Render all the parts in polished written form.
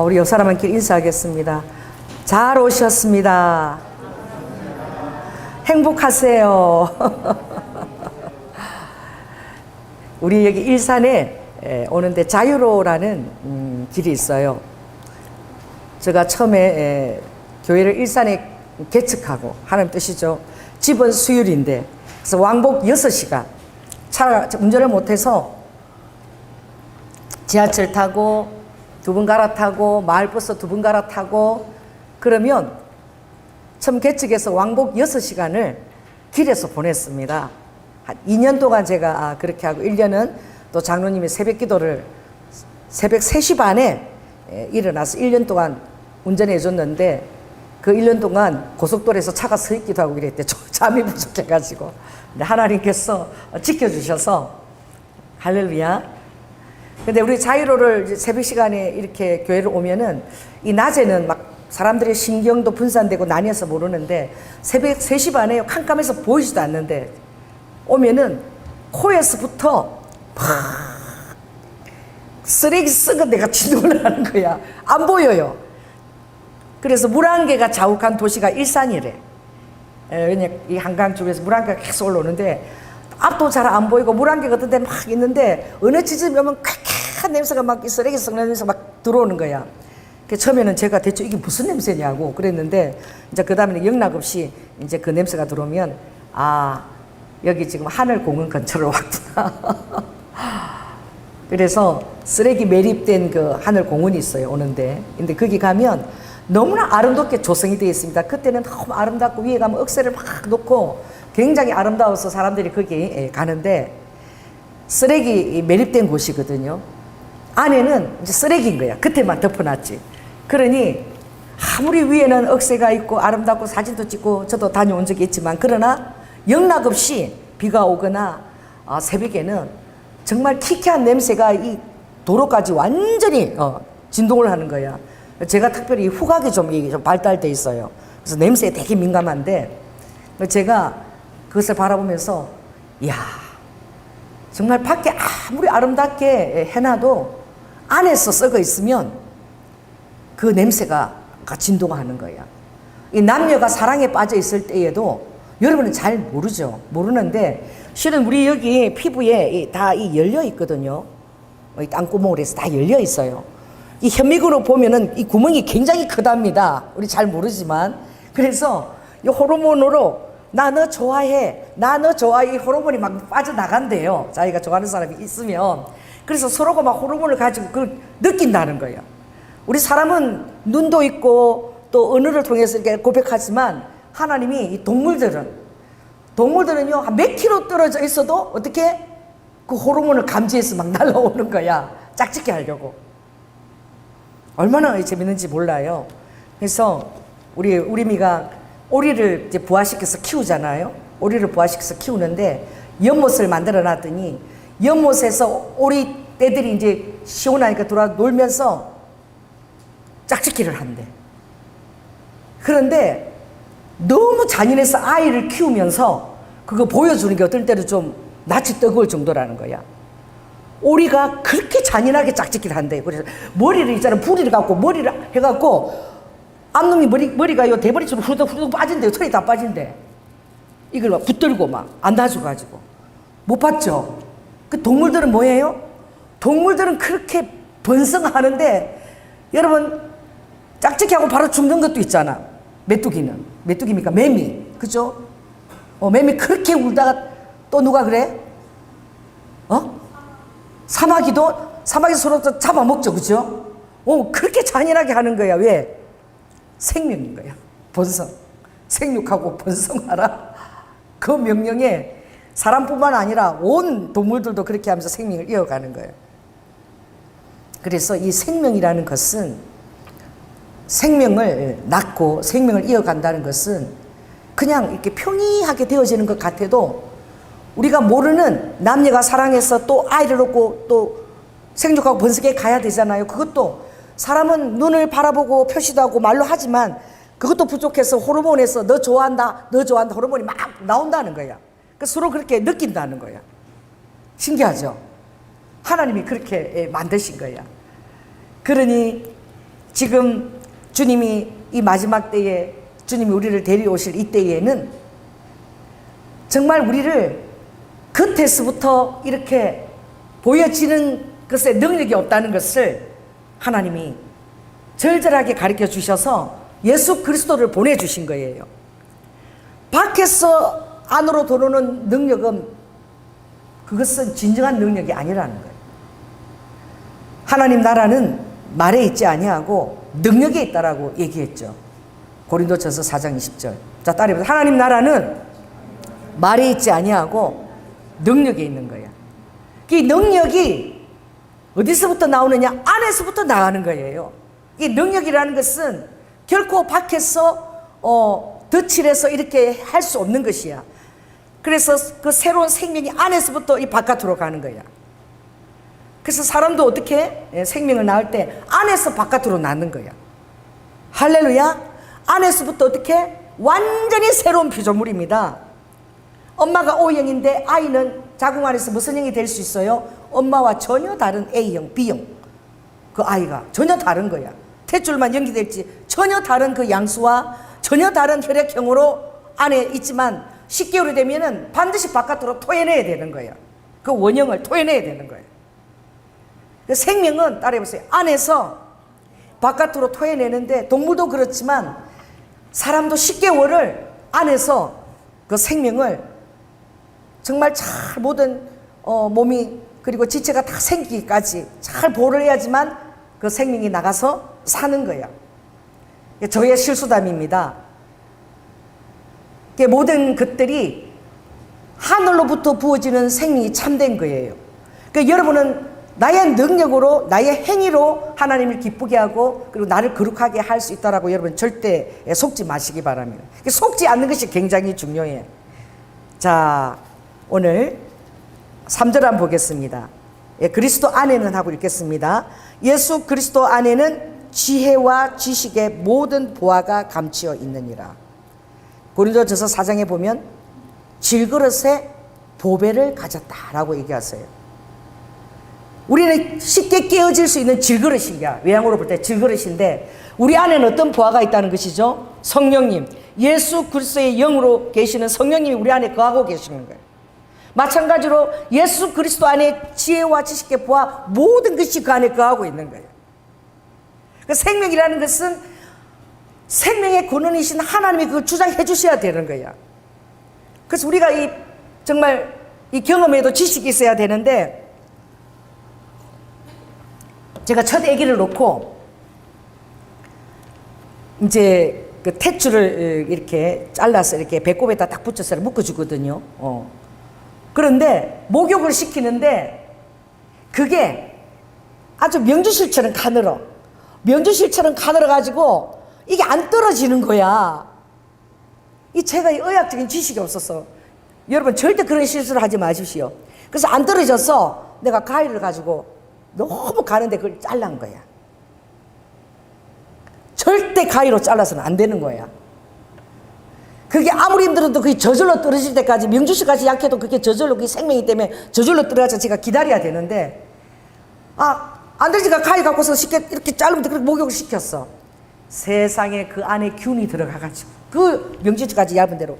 우리 옆 사람한테 인사하겠습니다. 잘 오셨습니다. 행복하세요. 우리 여기 일산에 오는데 자유로라는 길이 있어요. 제가 처음에 교회를 일산에 개척하고, 하나님 뜻이죠. 집은 수율인데, 그래서 왕복 6시간 차 운전을 못해서 지하철 타고 2번 갈아타고 마을버스 2번 갈아타고, 그러면 처음 개척해서 왕복 6시간을 길에서 보냈습니다. 한 2년 동안 제가 그렇게 하고, 1년은 또 장로님이 새벽 기도를 새벽 3시 반에 일어나서 1년 동안 운전해 줬는데, 그 1년 동안 고속도로에서 차가 서 있기도 하고 이랬대. 잠이 부족해가지고. 근데 하나님께서 지켜주셔서 할렐루야. 근데 우리 자유로를 새벽 시간에 이렇게 교회를 오면은, 이 낮에는 막 사람들의 신경도 분산되고 나뉘어서 모르는데, 새벽 3시 반에 캄캄해서 보이지도 않는데 오면은 코에서부터 막 쓰레기 썩은 데가 진동을 하는 거야. 안 보여요. 그래서 물안개가 자욱한 도시가 일산이래. 왜냐, 이 한강 쪽에서 물안개가 계속 올라오는데 앞도 잘 안 보이고 물안개 같은 데 막 있는데, 어느 지점에 오면 쾌쾌한 냄새가 막, 쓰레기 썩는 냄새가 막 들어오는 거야. 그 처음에는 제가 대체 이게 무슨 냄새냐고 그랬는데, 이제 그 다음에는 영락없이 이제 그 냄새가 들어오면, 여기 지금 하늘공원 근처로 왔구나. 그래서 쓰레기 매립된 그 하늘공원이 있어요, 오는데. 근데 거기 가면 너무나 아름답게 조성이 되어 있습니다. 그때는 너무 아름답고, 위에 가면 억새를 막 놓고 굉장히 아름다워서 사람들이 거기 가는데, 쓰레기 매립된 곳이거든요. 안에는 이제 쓰레기인 거야. 그때만 덮어놨지. 그러니 아무리 위에는 억새가 있고 아름답고 사진도 찍고 저도 다녀온 적이 있지만, 그러나 영락없이 비가 오거나 새벽에는 정말 키키한 냄새가 이 도로까지 완전히 진동을 하는 거야. 제가 특별히 후각이 좀 발달돼 있어요. 그래서 냄새에 되게 민감한데, 제가 그것을 바라보면서, 이야, 정말 밖에 아무리 아름답게 해놔도 안에서 썩어 있으면 그 냄새가 진동하는 거야. 이 남녀가 사랑에 빠져 있을 때에도 여러분은 잘 모르죠. 모르는데, 실은 우리 여기 피부에 다 열려 있거든요. 이 땅구멍으로 해서 다 열려 있어요. 이 현미경으로 보면은 이 구멍이 굉장히 크답니다. 우리 잘 모르지만. 그래서 이 호르몬으로 나 너 좋아해, 나 너 좋아해, 이 호르몬이 막 빠져나간대요. 자기가 좋아하는 사람이 있으면. 그래서 서로가 막 호르몬을 가지고 그걸 느낀다는 거예요. 우리 사람은 눈도 있고 또 언어를 통해서 이렇게 고백하지만, 하나님이 이 동물들은요 한 몇 킬로 떨어져 있어도 어떻게 그 호르몬을 감지해서 막 날라오는 거야. 짝짓기 하려고. 얼마나 재밌는지 몰라요. 그래서 우리 미가 오리를 이제 부화시켜서 키우잖아요. 오리를 부화시켜서 키우는데 연못을 만들어 놨더니, 연못에서 오리 떼들이 이제 시원하니까 돌아 놀면서 짝짓기를 한대. 그런데 너무 잔인해서 아이를 키우면서 그거 보여주는 게 어떨 때는 좀 낯이 뜨거울 정도라는 거야. 오리가 그렇게 잔인하게 짝짓기를 한대. 그래서 머리를 있잖아, 부리를 갖고 머리를 해갖고 앞놈이 머리가 요 대머리처럼 후루룩 빠진대요. 털이 다 빠진대. 이걸 막 붙들고 막 안아줘가지고. 못 봤죠? 그 동물들은 뭐예요? 동물들은 그렇게 번성하는데, 여러분 짝짓기하고 바로 죽는 것도 있잖아. 메뚜기입니까? 매미. 그죠? 매미 그렇게 울다가 또 누가 그래? 사마귀에서 서로 잡아먹죠. 그죠? 그렇게 잔인하게 하는 거야. 왜? 생명인 거야. 번성. 생육하고 번성하라. 그 명령에 사람뿐만 아니라 온 동물들도 그렇게 하면서 생명을 이어가는 거예요. 그래서 이 생명이라는 것은, 생명을 낳고 생명을 이어간다는 것은 그냥 이렇게 평이하게 되어지는 것 같아도, 우리가 모르는 남녀가 사랑해서 또 아이를 얻고 또 생육하고 번성에 가야 되잖아요. 그것도 사람은 눈을 바라보고 표시도 하고 말로 하지만, 그것도 부족해서 호르몬에서 너 좋아한다 호르몬이 막 나온다는 거야. 서로 그렇게 느낀다는 거야. 신기하죠? 하나님이 그렇게 만드신 거야. 그러니 지금 주님이 이 마지막 때에 주님이 우리를 데려오실 이때에는 정말 우리를 겉에서부터 이렇게 보여지는 것에 능력이 없다는 것을 하나님이 절절하게 가르쳐 주셔서 예수 그리스도를 보내주신 거예요. 밖에서 안으로 들어오는 능력은 그것은 진정한 능력이 아니라는 거예요. 하나님 나라는 말에 있지 아니하고 능력에 있다라고 얘기했죠. 고린도전서 4장 20절. 자, 따라해보세요. 하나님 나라는 말에 있지 아니하고 능력에 있는 거야. 이 능력이 어디서부터 나오느냐? 안에서부터 나가는 거예요. 이 능력이라는 것은 결코 밖에서 덧칠해서 이렇게 할 수 없는 것이야. 그래서 그 새로운 생명이 안에서부터 이 바깥으로 가는 거야. 그래서 사람도 어떻게 생명을 낳을 때 안에서 바깥으로 낳는 거야. 할렐루야. 안에서부터 어떻게 완전히 새로운 피조물입니다. 엄마가 O형인데 아이는 자궁 안에서 무슨 형이 될 수 있어요? 엄마와 전혀 다른 A형, B형. 그 아이가 전혀 다른 거야. 탯줄만 연기될지 전혀 다른 그 양수와 전혀 다른 혈액형으로 안에 있지만 10개월이 되면은 반드시 바깥으로 토해내야 되는 거야. 그 원형을 토해내야 되는 거야. 그 생명은 따라해보세요. 안에서 바깥으로 토해내는데 동물도 그렇지만 사람도 10개월을 안에서 그 생명을 정말 잘 모든 몸이 그리고 지체가 다 생기기까지 잘 보호를 해야지만 그 생명이 나가서 사는 거야. 저의 실수담입니다. 모든 것들이 하늘로부터 부어지는 생명이 참된 거예요. 그러니까 여러분은 나의 능력으로 나의 행위로 하나님을 기쁘게 하고 그리고 나를 거룩하게 할 수 있다라고 여러분 절대 속지 마시기 바랍니다. 속지 않는 것이 굉장히 중요해요. 자, 오늘 3절 한번 보겠습니다. 그리스도 안에는 하고 읽겠습니다. 예수 그리스도 안에는 지혜와 지식의 모든 보화가 감추어 있느니라. 고린도전서 4장에 보면 질그릇에 보배를 가졌다라고 얘기하세요. 우리는 쉽게 깨어질 수 있는 질그릇이야. 외양으로 볼 때 질그릇인데 우리 안에는 어떤 보화가 있다는 것이죠? 성령님, 예수 그리스도의 영으로 계시는 성령님이 우리 안에 거하고 계시는 거예요. 마찬가지로 예수 그리스도 안에 지혜와 지식의 보화 모든 것이 그 안에 거하고 있는 거예요. 그 생명이라는 것은 생명의 근원이신 하나님이 그걸 주장해 주셔야 되는 거야. 그래서 우리가 정말 이 경험에도 지식이 있어야 되는데 제가 첫 아기를 놓고 이제 그 탯줄을 이렇게 잘라서 이렇게 배꼽에다 딱 붙여서 묶어주거든요. 그런데 목욕을 시키는데 그게 아주 명주실처럼 가늘어. 명주실처럼 가늘어가지고 이게 안 떨어지는 거야. 제가 의학적인 지식이 없어서 여러분 절대 그런 실수를 하지 마십시오. 그래서 안 떨어져서 내가 가위를 가지고 너무 가는데 그걸 잘란 거야. 절대 가위로 잘라서는 안 되는 거야. 그게 아무리 힘들어도 그게 저절로 떨어질 때까지 명주실까지 약해도 그게 저절로 그게 생명이 때문에 저절로 떨어져서 제가 기다려야 되는데 안 되니까 가위 갖고서 쉽게 이렇게 자르면 그렇게 목욕을 시켰어. 세상에 그 안에 균이 들어가가지고 그 명주실까지 얇은 대로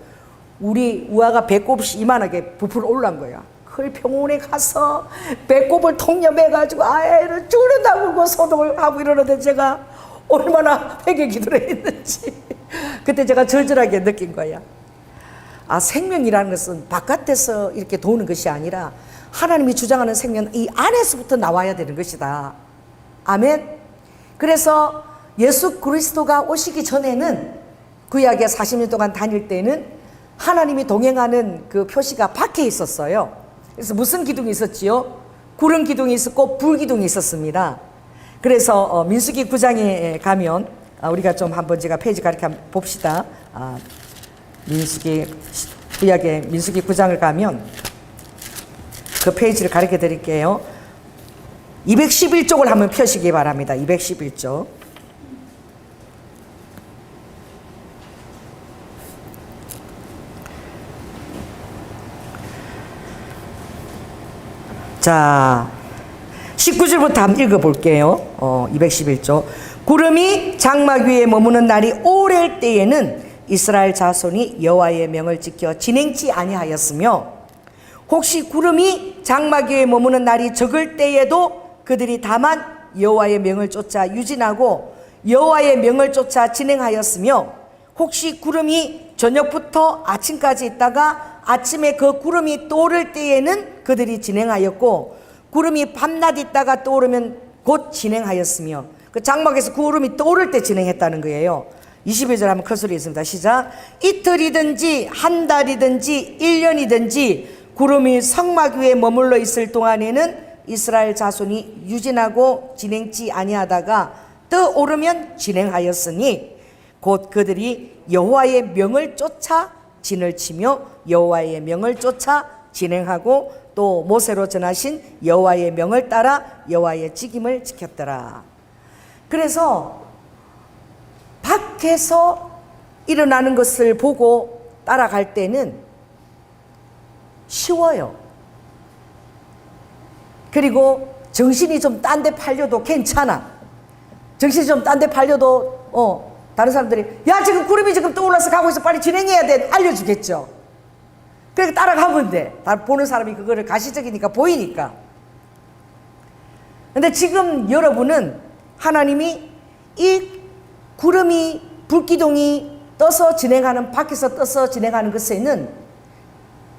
우리 우아가 배꼽이 이만하게 부풀어 올라온 거야. 그걸 병원에 가서 배꼽을 통념해가지고 아이를 죽는다고 소독을 하고 이러는데 제가 얼마나 회개 기도를 했는지 그때 제가 절절하게 느낀 거야. 생명이라는 것은 바깥에서 이렇게 도는 것이 아니라 하나님이 주장하는 생명은 이 안에서부터 나와야 되는 것이다. 아멘. 그래서 예수 그리스도가 오시기 전에는 구약에 40년 동안 다닐 때는 하나님이 동행하는 그 표시가 밖에 있었어요. 그래서 무슨 기둥이 있었지요? 구름 기둥이 있었고 불 기둥이 있었습니다. 그래서 민수기 9장에 가면 우리가 좀 한번 제가 페이지 가리켜 봅시다. 구약의 민수기 9장을 가면 그 페이지를 가르쳐 드릴게요. 211쪽을 한번 펴시기 바랍니다. 211쪽. 자, 19절부터 한번 읽어볼게요. 211조. 구름이 장막 위에 머무는 날이 오랠 때에는 이스라엘 자손이 여호와의 명을 지켜 진행치 아니하였으며, 혹시 구름이 장막 위에 머무는 날이 적을 때에도 그들이 다만 여호와의 명을 쫓아 유진하고 여호와의 명을 쫓아 진행하였으며, 혹시 구름이 저녁부터 아침까지 있다가 아침에 그 구름이 떠오를 때에는 그들이 진행하였고, 구름이 밤낮 있다가 떠오르면 곧 진행하였으며, 그 장막에서 구름이 떠오를 때 진행했다는 거예요. 22절 한번 큰 소리 있습니다. 시작. 이틀이든지 한 달이든지 1년이든지 구름이 성막 위에 머물러 있을 동안에는 이스라엘 자손이 유진하고 진행치 아니하다가 떠오르면 진행하였으니, 곧 그들이 여호와의 명을 쫓아 진을 치며 여호와의 명을 쫓아 진행하고 또 모세로 전하신 여호와의 명을 따라 여호와의 직임을 지켰더라. 그래서 밖에서 일어나는 것을 보고 따라갈 때는 쉬워요. 그리고 정신이 좀 딴 데 팔려도 괜찮아. 정신이 좀 딴 데 팔려도 다른 사람들이 야 지금 구름이 지금 떠올라서 가고 있어, 빨리 진행해야 돼, 알려주겠죠. 그러니까 따라가면 돼. 다 보는 사람이 그거를 가시적이니까 보이니까. 근데 지금 여러분은 하나님이 이 구름이 불기둥이 떠서 진행하는, 밖에서 떠서 진행하는 것에는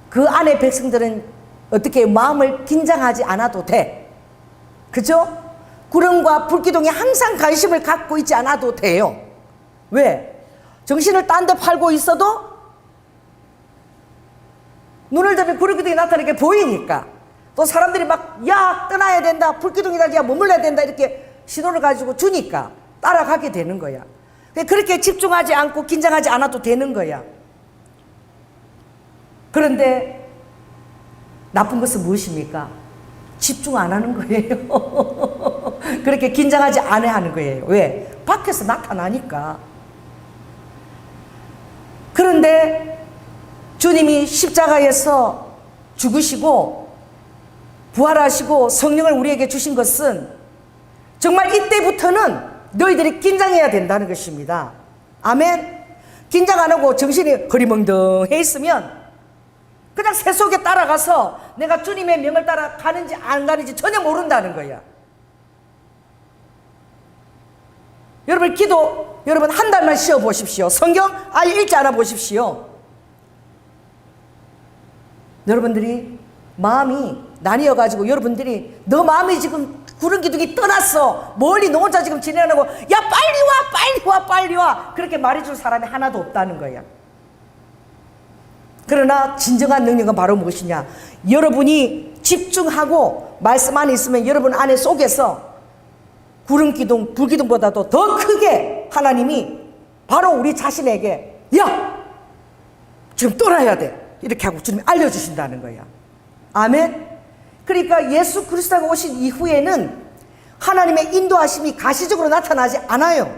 그 안에 백성들은 어떻게 마음을 긴장하지 않아도 돼. 그죠? 구름과 불기둥이 항상 관심을 갖고 있지 않아도 돼요. 왜? 정신을 딴 데 팔고 있어도 눈을 뜨면 구름기둥이 나타나는 게 보이니까, 또 사람들이 막 야 떠나야 된다, 불기둥이다, 야 머물러야 된다, 이렇게 신호를 가지고 주니까 따라가게 되는 거야. 그렇게 집중하지 않고 긴장하지 않아도 되는 거야. 그런데 나쁜 것은 무엇입니까? 집중 안 하는 거예요. 그렇게 긴장하지 않아야 하는 거예요. 왜? 밖에서 나타나니까. 그런데 주님이 십자가에서 죽으시고 부활하시고 성령을 우리에게 주신 것은 정말 이때부터는 너희들이 긴장해야 된다는 것입니다. 아멘. 긴장 안 하고 정신이 흐리멍덩해 있으면 그냥 새 속에 따라가서 내가 주님의 명을 따라 가는지 안 가는지 전혀 모른다는 거야. 여러분 기도, 여러분 한 달만 쉬어 보십시오. 성경 아예 읽지 않아 보십시오. 여러분들이 마음이 나뉘어가지고 여러분들이 너 마음이 지금 구름기둥이 떠났어, 멀리 너 혼자 지금 진행하고 야 빨리 와 빨리 와 빨리 와, 그렇게 말해줄 사람이 하나도 없다는 거야. 그러나 진정한 능력은 바로 무엇이냐? 여러분이 집중하고 말씀 안에 있으면 여러분 안에 속에서 구름기둥 불기둥보다도 더 크게 하나님이 바로 우리 자신에게 야 지금 떠나야 돼 이렇게 하고 주님이 알려주신다는 거야. 아멘. 그러니까 예수 그리스도가 오신 이후에는 하나님의 인도하심이 가시적으로 나타나지 않아요.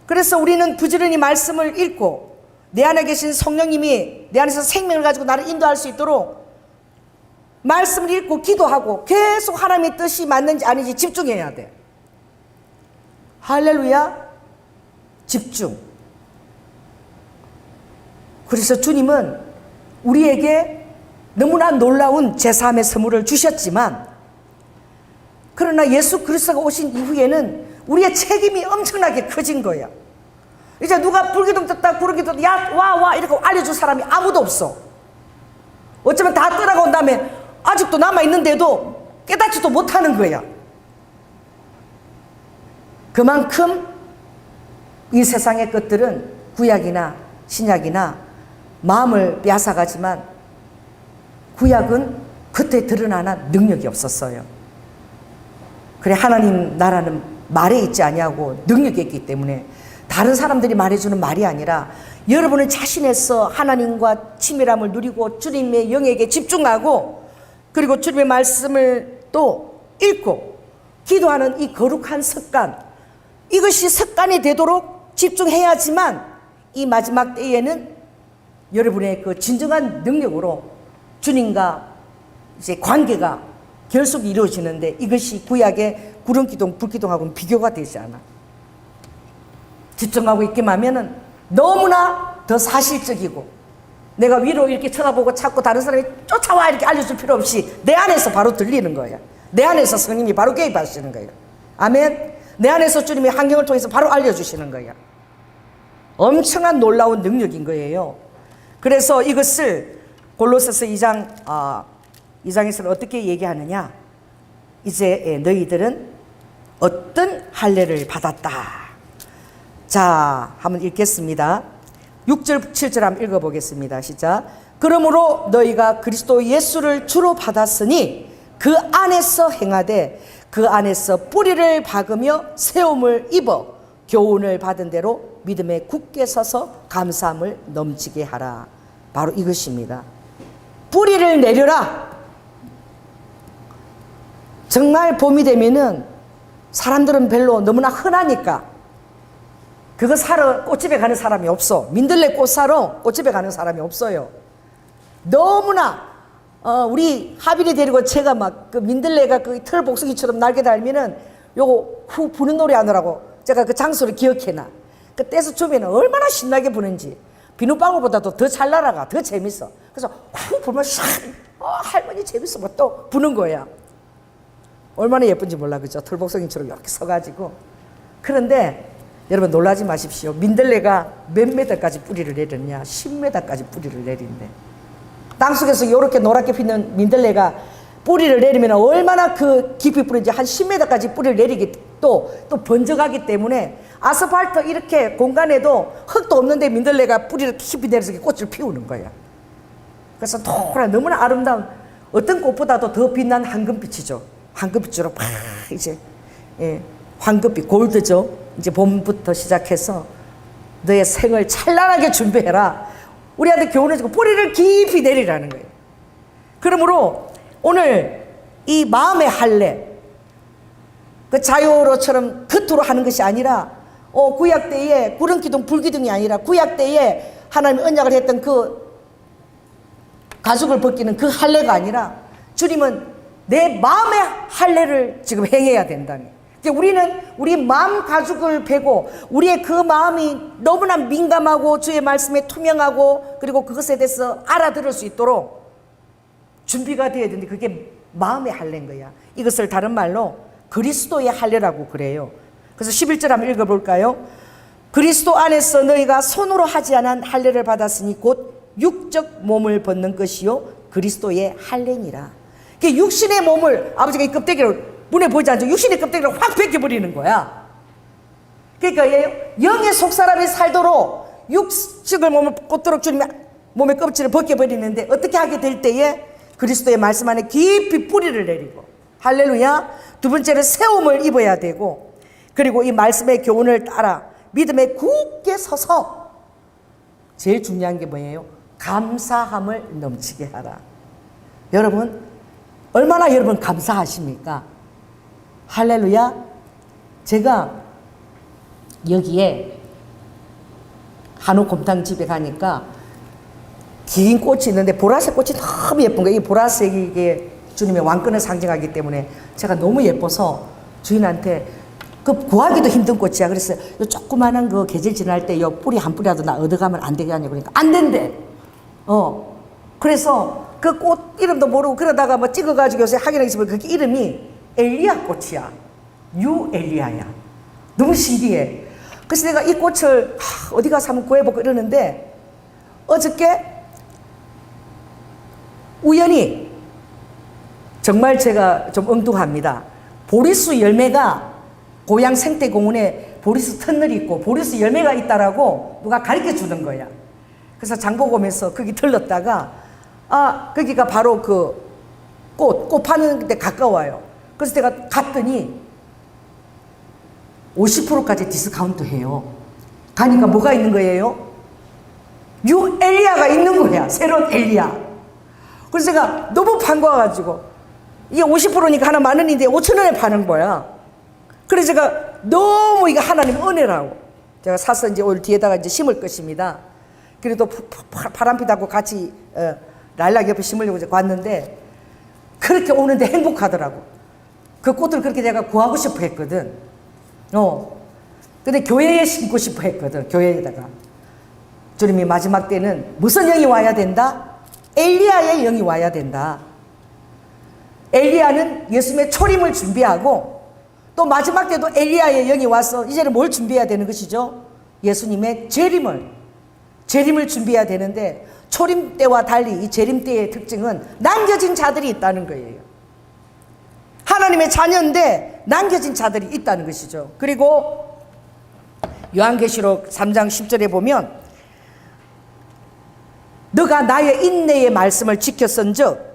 그래서 우리는 부지런히 말씀을 읽고 내 안에 계신 성령님이 내 안에서 생명을 가지고 나를 인도할 수 있도록 말씀을 읽고 기도하고 계속 하나님의 뜻이 맞는지 아닌지 집중해야 돼. 할렐루야. 집중. 그래서 주님은 우리에게 너무나 놀라운 제3의 선물을 주셨지만, 그러나 예수 그리스도가 오신 이후에는 우리의 책임이 엄청나게 커진 거야. 이제 누가 불기둥 떴다 구름기둥 야 와 이렇게 알려줄 사람이 아무도 없어. 어쩌면 다 떠나가 온 다음에 아직도 남아있는데도 깨닫지도 못하는 거야. 그만큼 이 세상의 것들은 구약이나 신약이나 마음을 빼앗아가지만 구약은 그때 드러나는 능력이 없었어요. 그래 하나님 나라는 말에 있지 아니하고 능력이 있기 때문에 다른 사람들이 말해주는 말이 아니라 여러분은 자신에서 하나님과 친밀함을 누리고 주님의 영에게 집중하고 그리고 주님의 말씀을 또 읽고 기도하는 이 거룩한 습관, 이것이 습관이 되도록 집중해야지만 이 마지막 때에는 여러분의 그 진정한 능력으로 주님과 이제 관계가 결속이 이루어지는데 이것이 구약의 구름기둥, 불기둥하고는 비교가 되지 않아. 집중하고 있기만 하면은 너무나 더 사실적이고, 내가 위로 이렇게 쳐다보고 자꾸 다른 사람이 쫓아와 이렇게 알려줄 필요 없이 내 안에서 바로 들리는 거야. 내 안에서 성령이 바로 개입하시는 거예요. 아멘. 내 안에서 주님이 환경을 통해서 바로 알려주시는 거야. 엄청난 놀라운 능력인 거예요. 그래서 이것을 골로새서 2장에서는 어떻게 얘기하느냐. 이제 너희들은 어떤 할례를 받았다. 자, 한번 읽겠습니다. 6절 7절 한번 읽어보겠습니다. 시작. 그러므로 너희가 그리스도 예수를 주로 받았으니 그 안에서 행하되 그 안에서 뿌리를 박으며 세움을 입어 교훈을 받은 대로 믿음에 굳게 서서 감사함을 넘치게 하라. 바로 이것입니다. 뿌리를 내려라. 정말 봄이 되면은 사람들은 별로 너무나 흔하니까 그거 사러 꽃집에 가는 사람이 없어. 민들레 꽃 사러 꽃집에 가는 사람이 없어요. 너무나 우리 하빈이 데리고 제가 막 그 민들레가 그 털복숭이처럼 날개 달면은 요거 후 부는 노래 하느라고 제가 그 장소를 기억해놔. 그 떼서 주면은 얼마나 신나게 부는지. 비눗방울보다도 더 잘 날아가. 더 재밌어. 그래서 후 불면 샥 할머니 재밌어. 뭐 또 부는 거야. 얼마나 예쁜지 몰라. 그죠? 털복숭이처럼 이렇게 서가지고. 그런데 여러분 놀라지 마십시오. 민들레가 몇 메다까지 뿌리를 내렸냐? 10m까지 뿌리를 내린대. 땅속에서 이렇게 노랗게 피는 민들레가 뿌리를 내리면 얼마나 그 깊이 뿌리는지 한 10m까지 뿌리를 내리기 또 번져가기 때문에 아스팔트 이렇게 공간에도 흙도 없는데 민들레가 뿌리를 깊이 내려서 꽃을 피우는 거야. 그래서 너무나 아름다운, 어떤 꽃보다도 더 빛난 황금빛이죠. 황금빛으로 막 이제 황금빛 골드죠. 이제 봄부터 시작해서 너의 생을 찬란하게 준비해라. 우리한테 교훈을 주고 뿌리를 깊이 내리라는 거예요. 그러므로 오늘 이 마음의 할례, 그 자유로처럼 겉으로 하는 것이 아니라 구약 때에 구름기둥 불기둥이 아니라 구약 때에 하나님이 언약을 했던 그 가죽을 벗기는 그 할례가 아니라 주님은 내 마음의 할례를 지금 행해야 된다는 거예요. 우리는 우리 마음 가죽을 베고 우리의 그 마음이 너무나 민감하고 주의 말씀에 투명하고 그리고 그것에 대해서 알아들을 수 있도록 준비가 되어야 되는데 그게 마음의 할례인 거야. 이것을 다른 말로 그리스도의 할례라고 그래요. 그래서 11절 한번 읽어볼까요? 그리스도 안에서 너희가 손으로 하지 않은 할례를 받았으니 곧 육적 몸을 벗는 것이요 그리스도의 할례니라. 육신의 몸을 아버지가 이 껍데기를 눈에 보이지 않죠? 육신의 껍데기를 확 벗겨버리는 거야. 그러니까 영의 속사람이 살도록 육식을 몸을 꽂도록 주님이 몸의 껍질을 벗겨버리는데 어떻게 하게 될 때에 그리스도의 말씀 안에 깊이 뿌리를 내리고 할렐루야. 두 번째는 세움을 입어야 되고 그리고 이 말씀의 교훈을 따라 믿음에 굳게 서서 제일 중요한 게 뭐예요? 감사함을 넘치게 하라. 여러분 얼마나 여러분 감사하십니까? 할렐루야. 제가 여기에 한우 곰탕 집에 가니까 긴 꽃이 있는데 보라색 꽃이 너무 예쁜 거예요. 이 보라색이 이게 주님의 왕권을 상징하기 때문에 제가 너무 예뻐서 주인한테 그 구하기도 힘든 꽃이야. 그래서 요 조그만한 그 계절 지날 때 요 뿌리 한 뿌리라도 나 얻어가면 안 되겠냐. 그러니까 안 된대. 그래서 그 꽃 이름도 모르고 그러다가 뭐 찍어가지고 요새 확인하기 싶으면 그게 이름이 엘리야 꽃이야. 유엘리야야. 너무 신기해. 그래서 내가 이 꽃을 어디 가서 한번 구해보고 이러는데 어저께 우연히 정말 제가 좀 엉뚱합니다. 보리수 열매가 고향 생태공원에 보리수 터널이 있고 보리수 열매가 있다라고 누가 가르쳐 주는 거야. 그래서 장보고 오면서 거기 들렀다가 거기가 바로 그 꽃 파는 데 가까워요. 그래서 내가 갔더니 50%까지 디스카운트 해요. 가니까 뭐가 있는 거예요? 뉴 엘리야가 있는 거야. 새로운 엘리야. 그래서 제가 너무 반가워가지고 이게 50%니까 하나 10,000원인데 5,000원에 파는 거야. 그래서 제가 너무 이게 하나님 은혜라고 제가 사서 이제 올 뒤에다가 이제 심을 것입니다. 그래도 바람피 닫고 같이 라일락 옆에 심으려고 이제 왔는데 그렇게 오는데 행복하더라고. 그 꽃을 그렇게 내가 구하고 싶어 했거든. 근데 교회에 심고 싶어 했거든. 교회에다가. 주님이 마지막 때는 무슨 영이 와야 된다? 엘리야의 영이 와야 된다. 엘리야는 예수님의 초림을 준비하고 또 마지막 때도 엘리야의 영이 와서 이제는 뭘 준비해야 되는 것이죠? 예수님의 재림을 준비해야 되는데 초림 때와 달리 이 재림 때의 특징은 남겨진 자들이 있다는 거예요. 하나님의 자녀인데 남겨진 자들이 있다는 것이죠. 그리고 요한계시록 3장 10절에 보면 너가 나의 인내의 말씀을 지켰은즉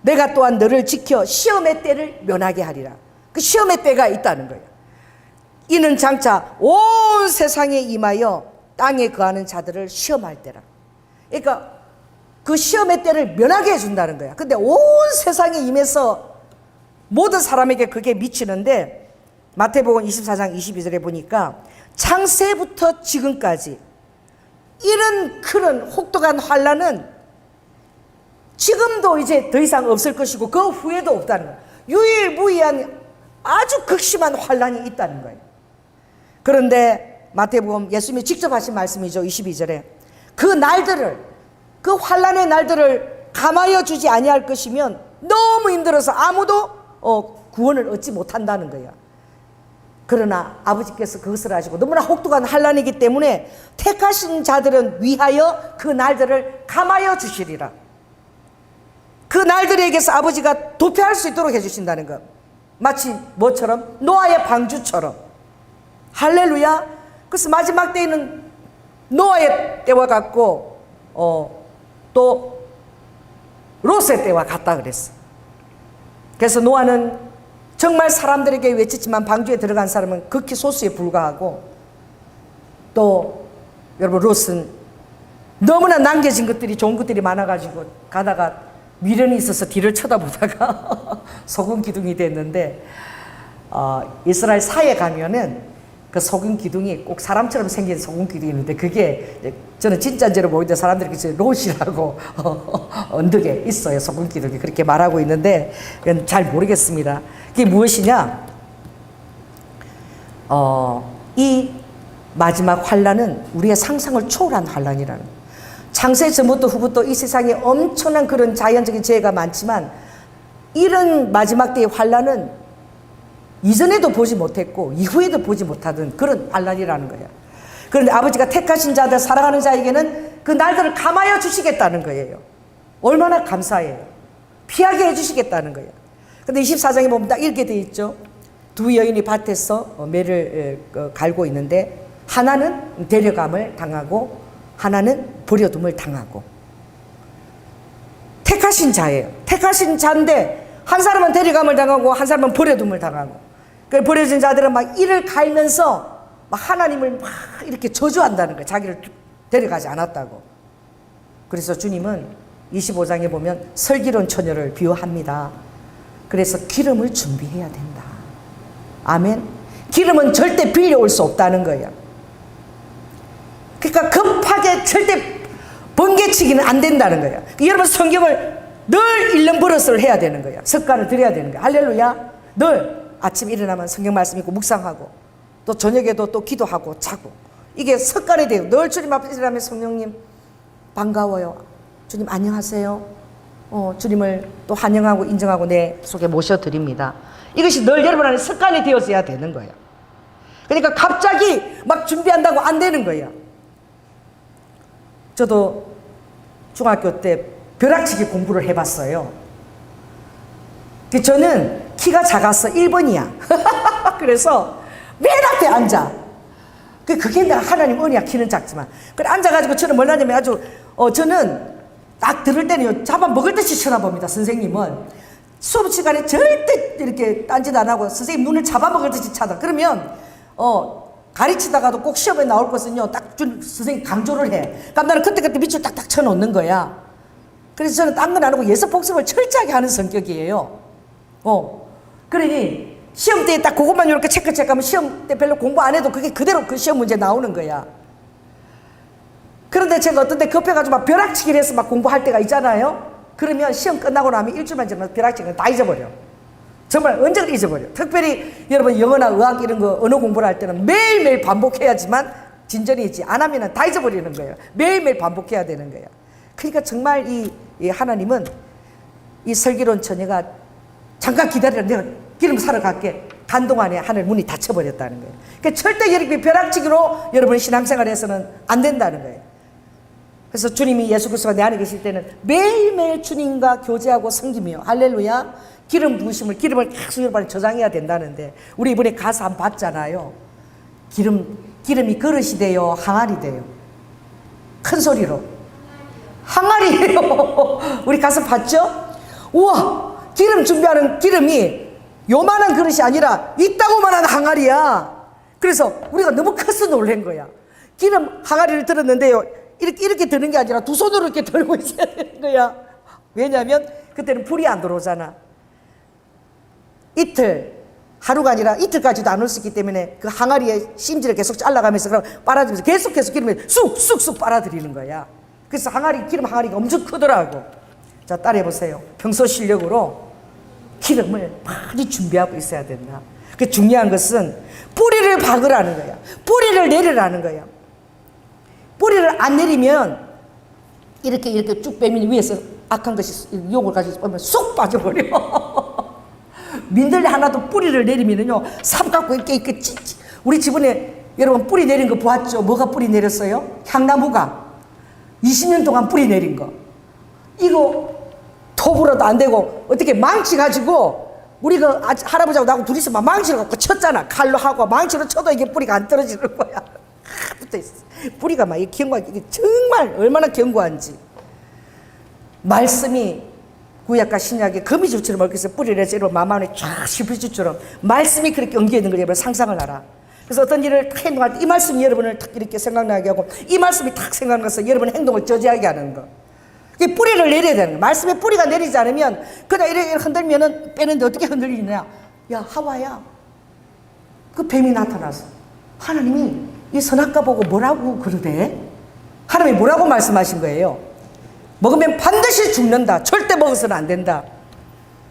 내가 또한 너를 지켜 시험의 때를 면하게 하리라. 그 시험의 때가 있다는 거예요. 이는 장차 온 세상에 임하여 땅에 거하는 자들을 시험할 때라. 그러니까 그 시험의 때를 면하게 해준다는 거야. 근데 온 세상에 임해서 모든 사람에게 그게 미치는데 마태복음 24장 22절에 보니까 창세부터 지금까지 이런 그런 혹독한 환난은 지금도 이제 더 이상 없을 것이고 그 후에도 없다는 거예요. 유일무이한 아주 극심한 환난이 있다는 거예요. 그런데 마태복음 예수님이 직접 하신 말씀이죠. 22절에 그 날들을, 그 환난의 날들을 감하여 주지 아니할 것이면 너무 힘들어서 아무도 구원을 얻지 못한다는 거예요. 그러나 아버지께서 그것을 아시고 너무나 혹독한 환난이기 때문에 택하신 자들은 위하여 그 날들을 감하여 주시리라. 그 날들에게서 아버지가 도피할 수 있도록 해주신다는 것. 마치 뭐처럼? 노아의 방주처럼. 할렐루야. 그래서 마지막 때에는 노아의 때와 같고 또 롯의 때와 같다 그랬어. 그래서 노아는 정말 사람들에게 외쳤지만 방주에 들어간 사람은 극히 소수에 불과하고 또 여러분 롯은 너무나 남겨진 것들이 좋은 것들이 많아가지고 가다가 미련이 있어서 뒤를 쳐다보다가 소금 기둥이 됐는데 이스라엘 사에 가면은 그 소금 기둥이 꼭 사람처럼 생긴 소금 기둥이 있는데 그게 저는 진짜인지로 보이는데 사람들이 롯이라고 언덕에 있어요. 소금 기둥이 그렇게 말하고 있는데 그건 잘 모르겠습니다. 그게 무엇이냐? 이 마지막 환난은 우리의 상상을 초월한 환난이라는 거예요. 창세 전부터 후부터 이 세상에 엄청난 그런 자연적인 재해가 많지만 이런 마지막 때의 환난은 이전에도 보지 못했고 이후에도 보지 못하던 그런 환난이라는 거예요. 그런데 아버지가 택하신 자들, 사랑하는 자에게는 그 날들을 감하여 주시겠다는 거예요. 얼마나 감사해요. 피하게 해주시겠다는 거예요. 근데 24장에 보면 딱 이렇게 되어 있죠. 두 여인이 밭에서 매를 갈고 있는데 하나는 데려감을 당하고 하나는 버려둠을 당하고. 택하신 자예요. 택하신 자인데 한 사람은 데려감을 당하고 한 사람은 버려둠을 당하고. 그 버려진 자들은 막 이를 갈면서 막 하나님을 막 이렇게 저주한다는 거예요. 자기를 데려가지 않았다고. 그래서 주님은 25장에 보면 슬기로운 처녀를 비유합니다. 그래서 기름을 준비해야 된다. 아멘. 기름은 절대 빌려올 수 없다는 거예요. 그러니까 급하게 절대 번개치기는 안 된다는 거예요. 여러분 성경을 늘 읽는 버릇을 해야 되는 거예요. 습관을 들여야 되는 거예요. 할렐루야. 늘 아침 일어나면 성경 말씀 읽고 묵상하고 또 저녁에도 또 기도하고 자고 이게 습관이 돼요. 늘 주님 앞에 일어나면 성령님 반가워요. 주님 안녕하세요. 주님을 또 환영하고 인정하고 내 속에 모셔드립니다. 이것이 늘 여러분 안에 습관이 되어져야 되는 거예요. 그러니까 갑자기 막 준비한다고 안 되는 거예요. 저도 중학교 때 벼락치기 공부를 해봤어요. 저는 키가 작아서 1번이야. 그래서 맨 앞에 앉아. 그게 내가 하나님 은혜야. 키는 작지만. 그래 앉아가지고 저는 뭘 하냐면 아주 저는 딱 들을 때는 잡아먹을 듯이 쳐다봅니다. 선생님은 수업 시간에 절대 이렇게 딴짓 안 하고 선생님 눈을 잡아먹을 듯이 쳐다. 그러면 가르치다가도 꼭 시험에 나올 것은요 딱 선생님 강조를 해. 그럼 나는 그때 밑줄 딱딱 쳐놓는 거야. 그래서 저는 딴 건 안 하고 예습 복습을 철저하게 하는 성격이에요. 그러니 시험 때에 딱 그것만 이렇게 체크하면 시험 때 별로 공부 안 해도 그게 그대로 그 시험 문제 나오는 거야. 그런데 제가 어떤 때 급해가지고 막 벼락치기를 해서 막 공부할 때가 있잖아요. 그러면 시험 끝나고 나면 일주일만 지나면 벼락치기는 다 잊어버려. 정말 언제든 잊어버려. 특별히 여러분 영어나 의학 이런 거 언어 공부를 할 때는 매일매일 반복해야지만 진전이지. 안 하면 다 잊어버리는 거예요. 매일매일 반복해야 되는 거예요. 그러니까 정말 이 하나님은 이 슬기로운 처녀가 잠깐 기다려라. 내가 기름 사러 갈게. 간 동안에 하늘 문이 닫혀버렸다는 거예요. 그러니까 절대 이렇게 벼락치기로 여러분 신앙생활에서는 안 된다는 거예요. 그래서 주님이 예수 그리스도가 내 안에 계실 때는 매일매일 주님과 교제하고 섬기며 할렐루야 기름 부으심을 기름을 계속 여러분이 저장해야 된다는데 우리 이번에 가서 한번 봤잖아요. 기름이 그릇이 돼요, 항아리 돼요. 큰 소리로 항아리예요. 우리 가서 봤죠? 우와, 기름 준비하는 기름이 요만한 그릇이 아니라 이따고만한 항아리야. 그래서 우리가 너무 커서 놀란 거야. 기름 항아리를 들었는데요, 이렇게 드는 게 아니라 두 손으로 이렇게 들고 있어야 되는 거야. 왜냐하면 그때는 불이 안 들어오잖아. 하루가 아니라 이틀까지도 안 올 수 있기 때문에 그 항아리의 심지를 계속 잘라가면서 그럼 빨아들면서 계속해서 기름을 쑥쑥쑥 빨아들이는 거야. 그래서 기름 항아리가 엄청 크더라고. 자, 따라해보세요. 평소 실력으로 기름을 많이 준비하고 있어야 된다. 그 중요한 것은 뿌리를 박으라는 거야. 뿌리를 내리라는 거야. 뿌리를 안 내리면 이렇게 쭉 빼면 위에서 악한 것이 욕을 가지고 빼면 쑥 빠져버려. 민들레 하나도 뿌리를 내리면은요, 삽 갖고 이렇게 우리 집안에 여러분 뿌리 내린 거 보았죠? 뭐가 뿌리 내렸어요? 향나무가 20년 동안 뿌리 내린 거. 이거 톱으로도 안 되고 어떻게 망치 가지고 우리가 할아버지하고 나하고 둘이서 막 망치를 갖고 쳤잖아. 칼로 하고 망치로 쳐도 이게 뿌리가 안 떨어지는 거야. 붙어 있어. 뿌리가 막 이게 정말 얼마나 견고한지. 말씀이 구약과 신약의 거미줄처럼 이렇게 해서 뿌리를 해서 마마원에 쫙 실핏줄처럼 말씀이 그렇게 엉겨 있는 걸 여러분 상상을 하라. 그래서 어떤 일을 탁 행동할 때 이 말씀이 여러분을 탁 이렇게 생각나게 하고 이 말씀이 탁 생각나서 여러분의 행동을 저지하게 하는 거. 그 뿌리를 내려야 되는 거야. 말씀에 뿌리가 내리지 않으면 그냥 이렇게 흔들면은 빼는데 어떻게 흔들리냐? 야, 하와야. 그 뱀이 나타나서 하나님이 이 선악과 보고 뭐라고 그러대? 하나님이 뭐라고 말씀하신 거예요? 먹으면 반드시 죽는다. 절대 먹어서는 안 된다.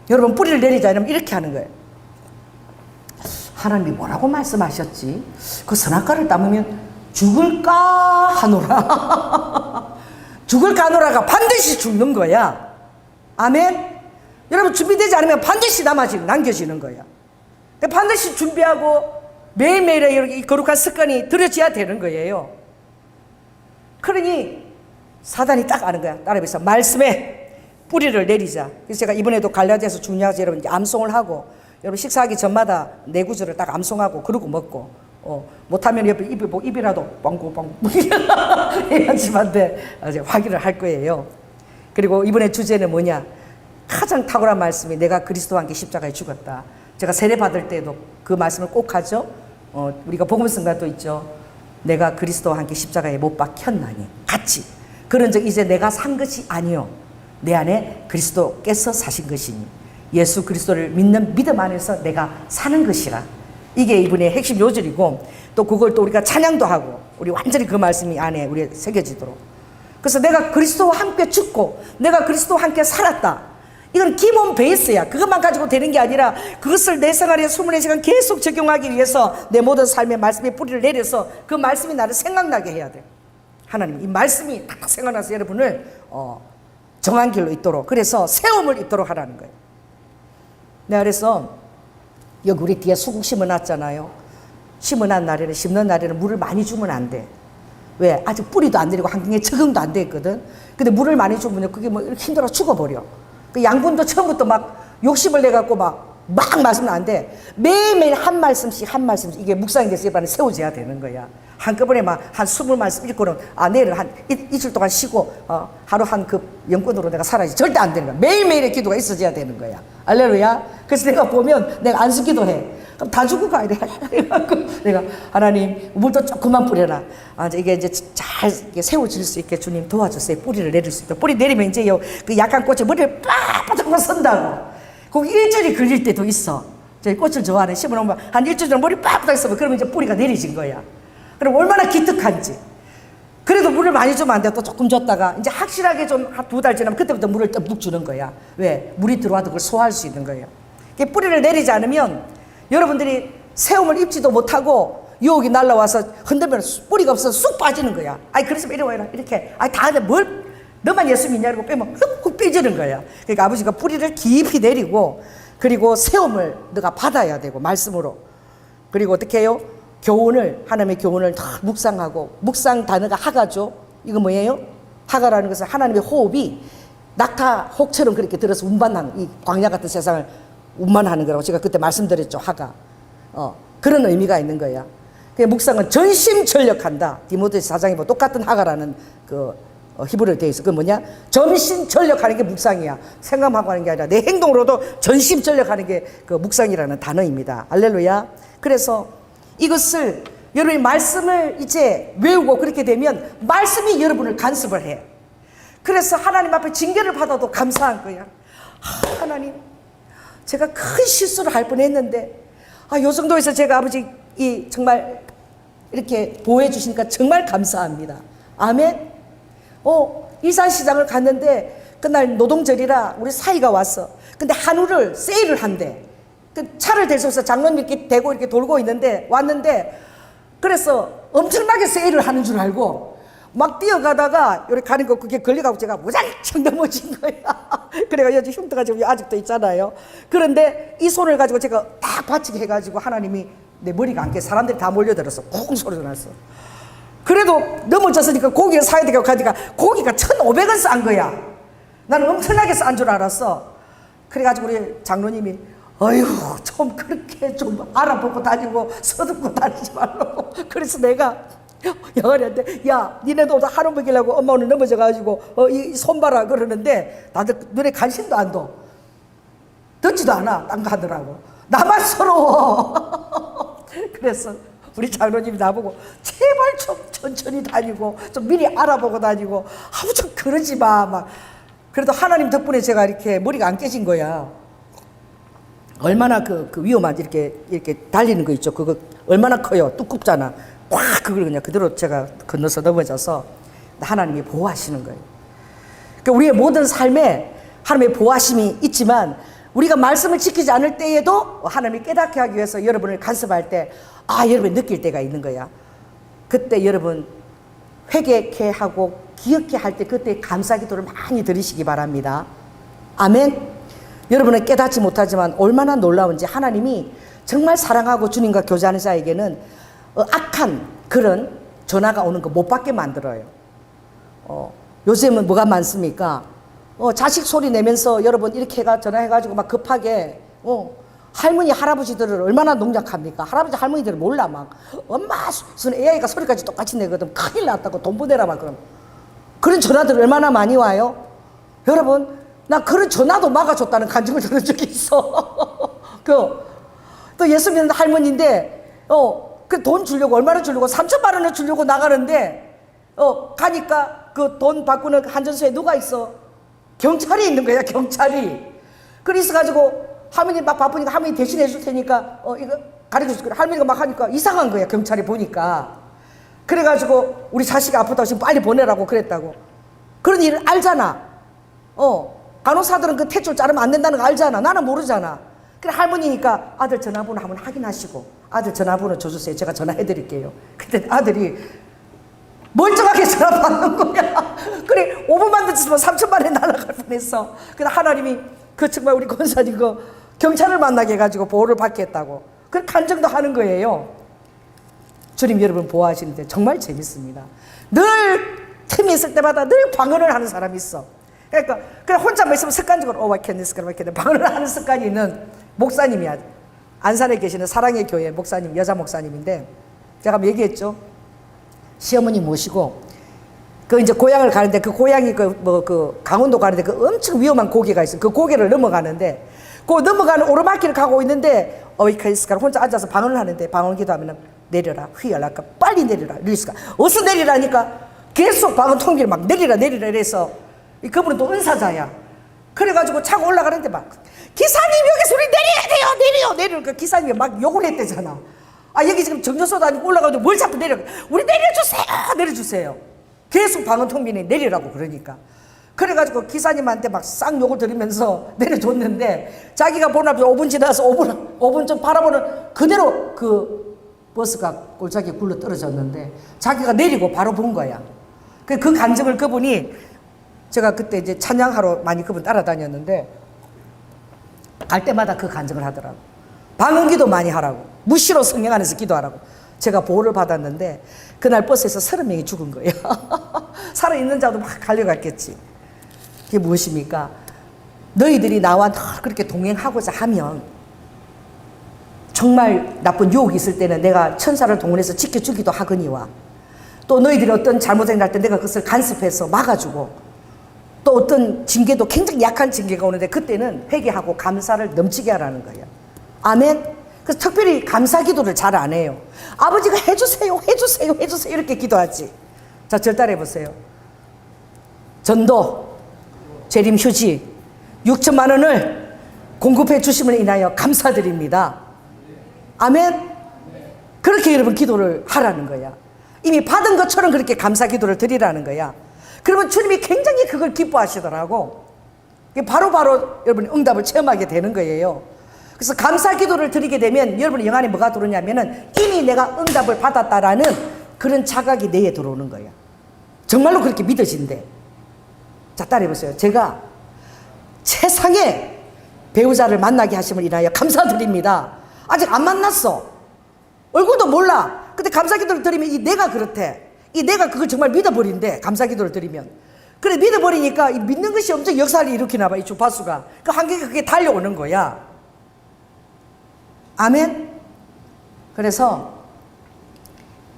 여러분 뿌리를 내리지 않으면 이렇게 하는 거예요. 하나님이 뭐라고 말씀하셨지? 그 선악과를 따먹으면 죽을까 하노라. 죽을까 하노라가 반드시 죽는 거야. 아멘? 여러분 준비되지 않으면 반드시 남겨지는 거야. 반드시 준비하고 매일매일의 이렇게 거룩한 습관이 들여져야 되는 거예요. 그러니 사단이 딱 아는 거야. 따라해서 말씀에 뿌리를 내리자. 그래서 제가 이번에도 갈라디아서 중요하지 여러분 암송을 하고 여러분 식사하기 전마다 네 구절을 딱 암송하고 그러고 먹고 못하면 옆에 입이라도 뻥고 해야지만 돼. 확인을 할 거예요. 그리고 이번에 주제는 뭐냐? 가장 탁월한 말씀이 내가 그리스도와 함께 십자가에 죽었다. 제가 세례 받을 때도 그 말씀을 꼭 하죠. 우리가 복음 성가도 있죠. 내가 그리스도와 함께 십자가에 못 박혔나니 같이. 그런 적 이제 내가 산 것이 아니요 내 안에 그리스도께서 사신 것이니 예수 그리스도를 믿는 믿음 안에서 내가 사는 것이라. 이게 이분의 핵심 요절이고 또 그걸 또 우리가 찬양도 하고 우리 완전히 그 말씀이 안에 우리에 새겨지도록. 그래서 내가 그리스도와 함께 죽고 내가 그리스도와 함께 살았다. 이건 기본 베이스야. 그것만 가지고 되는 게 아니라 그것을 내 생활에 24시간 계속 적용하기 위해서 내 모든 삶의 말씀에 뿌리를 내려서 그 말씀이 나를 생각나게 해야 돼. 하나님 이 말씀이 딱 생각나서 여러분을 정한 길로 있도록, 그래서 세움을 있도록 하라는 거예요. 내가 그래서 여기 우리 뒤에 수국 심어놨잖아요. 심어놓은 날에는, 심는 날에는 물을 많이 주면 안 돼. 왜? 아직 뿌리도 안 내리고 환경에 적응도 안 돼 있거든. 근데 물을 많이 주면 그게 뭐 이렇게 힘들어 죽어버려. 그 양분도 처음부터 막 욕심을 내갖고 막 말씀은 안 돼. 매일매일 한 말씀씩 이게 묵상이 돼서 입안에 세워져야 되는 거야. 한꺼번에 막 한 20말씀 읽고는 내일은 한 이틀 동안 쉬고 하루 한 급 영권으로 내가 살아야지. 절대 안 되는 거야. 매일매일의 기도가 있어져야 되는 거야. 알렐루야. 그래서 내가 보면 내가 안수기도 해. 그럼 다 죽고 가야 돼. 내가 하나님 물도 조금만 뿌려라. 이게 이제 잘 세워질 수 있게 주님 도와주세요. 뿌리를 내릴 수 있도록. 뿌리 내리면 이제 그 약한 꽃에 머리를 빡빡 선다고. 거기 일주일이 걸릴 때도 있어. 저희 꽃을 좋아하는 심어놓으면 한 일주일 정도 머리 빡빡 있으면 그러면 이제 뿌리가 내려진 거야. 그럼 얼마나 기특한지. 그래도 물을 많이 주면 안 돼. 또 조금 줬다가 이제 확실하게 좀 한 2달 지나면 그때부터 물을 듬뿍 주는 거야. 왜? 물이 들어와도 그걸 소화할 수 있는 거예요. 뿌리를 내리지 않으면 여러분들이 세움을 입지도 못하고 유혹이 날라와서 흔들면 뿌리가 없어서 쑥 빠지는 거야. 아이 그래서 이리 와라 이렇게. 아이 다 뭘 너만 예수 믿냐 이러고 빼면 훅 삐지는 거야. 그러니까 아버지가 뿌리를 깊이 내리고 그리고 세움을 너가 받아야 되고 말씀으로. 그리고 어떻게 해요? 교훈을 하나님의 교훈을 다 묵상하고 묵상 단어가 하가죠. 이거 뭐예요? 하가라는 것은 하나님의 호흡이 낙타 혹처럼 그렇게 들어서 운반하는 이 광야 같은 세상을 운반하는 거라고 제가 그때 말씀드렸죠. 하가 그런 의미가 있는 거야. 그 묵상은 전심전력한다. 디모데 4장에 뭐 똑같은 하가라는 그 히브리어로 되어 있어. 그 뭐냐? 전심전력하는 게 묵상이야. 생각하고 하는 게 아니라 내 행동으로도 전심전력하는 게 그 묵상이라는 단어입니다. 알렐루야. 그래서 이것을 여러분이 말씀을 이제 외우고 그렇게 되면 말씀이 여러분을 간섭을 해. 그래서 하나님 앞에 징계를 받아도 감사한 거야. 하나님, 제가 큰 실수를 할 뻔했는데 요 정도에서 제가 아버지 이 정말 이렇게 보호해 주시니까 정말 감사합니다. 아멘. 일산시장을 갔는데 그날 노동절이라 우리 사이가 왔어. 근데 한우를 세일을 한대. 그 차를 댈 수 없어. 장로님 이렇게 대고 이렇게 돌고 있는데 왔는데 그래서 엄청나게 세일을 하는 줄 알고 막 뛰어가다가 이렇게 가는 거 그게 걸려가고 제가 무작정 넘어진 거야. 그래가 여기 흉터가 지금 아직도 있잖아요. 그런데 이 손을 가지고 제가 딱 받치게 해가지고 하나님이 내 머리가 안 깨. 사람들이 다 몰려들었어. 쿵 소리가 났어. 그래도 넘어졌으니까 고기를 사야 되고 가니까 고기가 1,500원 싼 거야. 나는 엄청나게 싼 줄 알았어. 그래가지고 우리 장로님이 어휴 좀 그렇게 좀 알아보고 다니고 서둘고 다니지 말라고. 그래서 내가 영아리한테 야 니네도 하루 먹이려고 엄마 오늘 넘어져가지고 이 손 봐라 그러는데 다들 눈에 관심도 안 둬. 듣지도 않아. 딴 거 하더라고. 나만 서러워. 그래서 우리 장로님이 나보고 제발 좀 천천히 다니고 좀 미리 알아보고 다니고 아무 좀 그러지 마. 막 그래도 하나님 덕분에 제가 이렇게 머리가 안 깨진 거야. 얼마나 그 위험한 이렇게 달리는 거 있죠. 그거 얼마나 커요. 두껍잖아. 꽉 그걸 그냥 그대로 제가 건너서 넘어져서 하나님이 보호하시는 거예요. 그러니까 우리의 모든 삶에 하나님의 보호하심이 있지만 우리가 말씀을 지키지 않을 때에도 하나님이 깨닫게 하기 위해서 여러분을 간섭할 때 여러분이 느낄 때가 있는 거야. 그때 여러분 회개케 하고 기억케 할 때 그때 감사기도를 많이 드리시기 바랍니다. 아멘. 여러분은 깨닫지 못하지만 얼마나 놀라운지 하나님이 정말 사랑하고 주님과 교제하는 자에게는 악한 그런 전화가 오는 거 못 받게 만들어요. 요즘은 뭐가 많습니까? 자식 소리 내면서 여러분 이렇게 전화해가지고 막 급하게 할머니 할아버지들을 얼마나 농약합니까? 할아버지 할머니들은 몰라. 막 엄마 무슨 AI가 소리까지 똑같이 내거든. 큰일 났다고 돈 보내라 막 그런 전화들 얼마나 많이 와요. 여러분 나 그런 전화도 막아줬다는 간증을 들은 적이 있어. 또 예수 믿는 할머니인데 그 돈 주려고 얼마나 주려고 3,000만 원을 주려고 나가는데 가니까 그 돈 바꾸는 한전소에 누가 있어? 경찰이 있는 거야. 경찰이. 그래서 가지고 할머니 막 바쁘니까 할머니 대신해 줄 테니까 이거 가르쳐 줄 거야. 할머니가 막 하니까 이상한 거야. 경찰이 보니까. 그래가지고 우리 자식이 아프다고 지금 빨리 보내라고 그랬다고. 그런 일을 알잖아. 간호사들은 그 탯줄 자르면 안 된다는 거 알잖아. 나는 모르잖아. 그래 할머니니까 아들 전화번호 한번 확인하시고 아들 전화번호 줘주세요. 제가 전화해드릴게요. 그때 아들이 멀쩡하게 전화 받는 거야. 그래 5분만 늦었으면 3,000만 원이 날아갈 뻔했어. 그래서 하나님이 정말 우리 권사님 경찰을 만나게 해가지고 보호를 받게 했다고. 그 간증도 하는 거예요. 주님 여러분 보호하시는데 정말 재밌습니다. 늘 틈이 있을 때마다 늘 방언을 하는 사람이 있어. 그러니까 그냥 혼자만 있으면 습관적으로 방언을 하는 습관이 있는 목사님이야. 안산에 계시는 사랑의 교회 목사님, 여자 목사님인데 제가 얘기했죠. 시어머니 모시고 이제 고향을 가는데 그 고향이 강원도 가는데 그 엄청 위험한 고개가 있어요. 그 고개를 넘어가는데 그 넘어가는 오르막길을 가고 있는데 어이카이스가 혼자 앉아서 방언을 하는데 방언 기도하면 내려라 휘열랄까 빨리 내려라 루이스가 어서 내리라니까 계속 방언 통기를 막 내리라 이래서 그분은 또 은사자야. 그래가지고 차고 올라가는데 막 기사님 여기서 우리 내려야 돼요. 내리니까 기사님이 막 욕을 했대잖아. 여기 지금 정전소도 아니고 올라가는데 뭘 자꾸 우리 내려주세요. 계속 방언통신이 내리라고 그러니까. 그래가지고 기사님한테 막 싹 욕을 들으면서 내려줬는데 자기가 본 앞에 5분 지나서 5분 좀 바라보는 그대로 그 버스가 골짜기에 굴러 떨어졌는데 자기가 내리고 바로 본 거야. 그 간증을 그분이 제가 그때 이제 찬양하러 많이 그분 따라다녔는데 갈 때마다 그 간증을 하더라고. 방언기도 많이 하라고. 무시로 성령 안에서 기도하라고. 제가 보호를 받았는데 그날 버스에서 30명이 죽은 거예요. 살아있는 자도 막 갈려갔겠지. 그게 무엇입니까? 너희들이 나와 그렇게 동행하고자 하면 정말 나쁜 유혹이 있을 때는 내가 천사를 동원해서 지켜주기도 하거니와 또 너희들이 어떤 잘못을 할 때 내가 그것을 간섭해서 막아주고 또 어떤 징계도 굉장히 약한 징계가 오는데 그때는 회개하고 감사를 넘치게 하라는 거예요. 아멘. 그래서 특별히 감사 기도를 잘 안 해요. 아버지가 해주세요 해주세요 해주세요 이렇게 기도하지. 자, 절 따라해 보세요. 전도 재림 휴지 6천만 원을 공급해 주심을 인하여 감사드립니다. 아멘. 그렇게 여러분 기도를 하라는 거야. 이미 받은 것처럼 그렇게 감사 기도를 드리라는 거야. 그러면 주님이 굉장히 그걸 기뻐하시더라고. 바로바로 여러분이 응답을 체험하게 되는 거예요. 그래서 감사 기도를 드리게 되면 여러분의 영 안에 뭐가 들어오냐면은 이미 내가 응답을 받았다라는 그런 자각이 내에 들어오는 거야. 정말로 그렇게 믿어진대. 자, 따라해보세요. 제가 세상에 배우자를 만나게 하심을 인하여 감사드립니다. 아직 안 만났어. 얼굴도 몰라. 근데 감사 기도를 드리면 이 내가 그렇대. 이 내가 그걸 정말 믿어버린대. 감사 기도를 드리면. 그래, 믿어버리니까 이 믿는 것이 엄청 역사를 일으키나 봐. 이 주파수가. 그 한계가 그게 달려오는 거야. 아멘. 그래서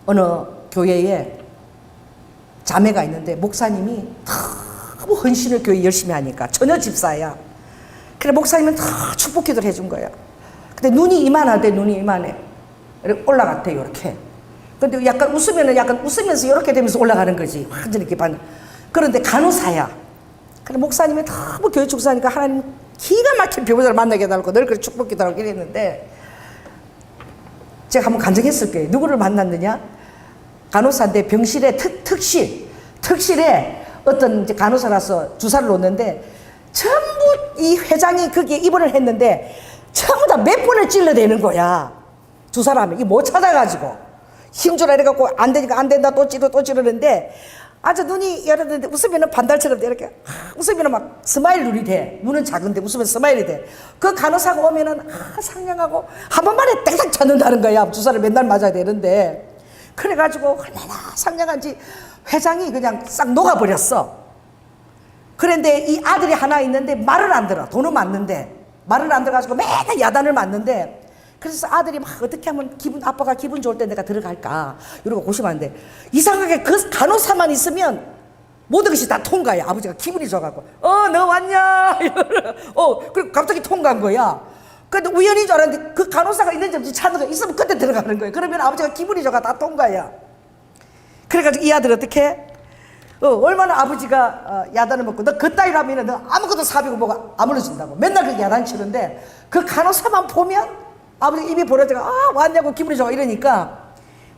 어느 교회에 자매가 있는데 목사님이 너무 헌신을 교회 열심히 하니까 전혀 집사야. 그래, 목사님은 다 축복 기도를 해준 거야. 근데 눈이 이만하대. 눈이 이만해. 이렇게 올라갔대. 이렇게. 근데 약간 웃으면은 약간 웃으면서 이렇게 되면서 올라가는 거지. 완전히 이렇게 반. 그런데 간호사야. 그래, 목사님이 너무 교회 축사하니까 하나님 기가 막힌 배우자를 만나게 해달라고 늘 그렇게 축복 기도하고 이랬는데 제가 한번 간증했을 거예요. 누구를 만났느냐? 간호사인데 병실에 특실에 어떤 이제 간호사라서 주사를 놓는데 전부 이 회장이 거기에 입원을 했는데 전부 다 몇 번을 찔러대는 거야. 주사를 하면. 이거 못 찾아가지고. 힘주라 이래갖고 안 되니까 안 된다 또 찌르는데 아주 눈이 열었는데 웃으면 반달처럼 이렇게 웃으면 막 스마일 눈이 돼. 눈은 작은데 웃으면 스마일이 돼. 그 간호사가 오면은 상냥하고 한 번만에 땡딱 찾는다는 거야. 주사를 맨날 맞아야 되는데. 그래가지고 얼마나 상냥한지 회장이 그냥 싹 녹아버렸어. 그런데 이 아들이 하나 있는데 말을 안 들어. 돈은 맞는데 말을 안 들어가지고 맨날 야단을 맞는데 그래서 아들이 막 어떻게 하면 아빠가 기분 좋을 때 내가 들어갈까 이러고 고심하는데 이상하게 그 간호사만 있으면 모든 것이 다 통과해. 아버지가 기분이 좋아갖고 너 왔냐 그리고 갑자기 통과한 거야. 근데 우연인 줄 알았는데 그 간호사가 있는지 없는지 찾는 거 있으면 그때 들어가는 거예요. 그러면 아버지가 기분이 좋아 다 통과야. 그래가지고 이 아들 어떻게 얼마나 아버지가 야단을 먹고 너 그따위로 하면 너 아무것도 사비고 뭐가 아물어진다고 맨날 그렇게 야단 치는데 그 간호사만 보면 아버지 입이 벌어져가 왔냐고 기분이 좋아 이러니까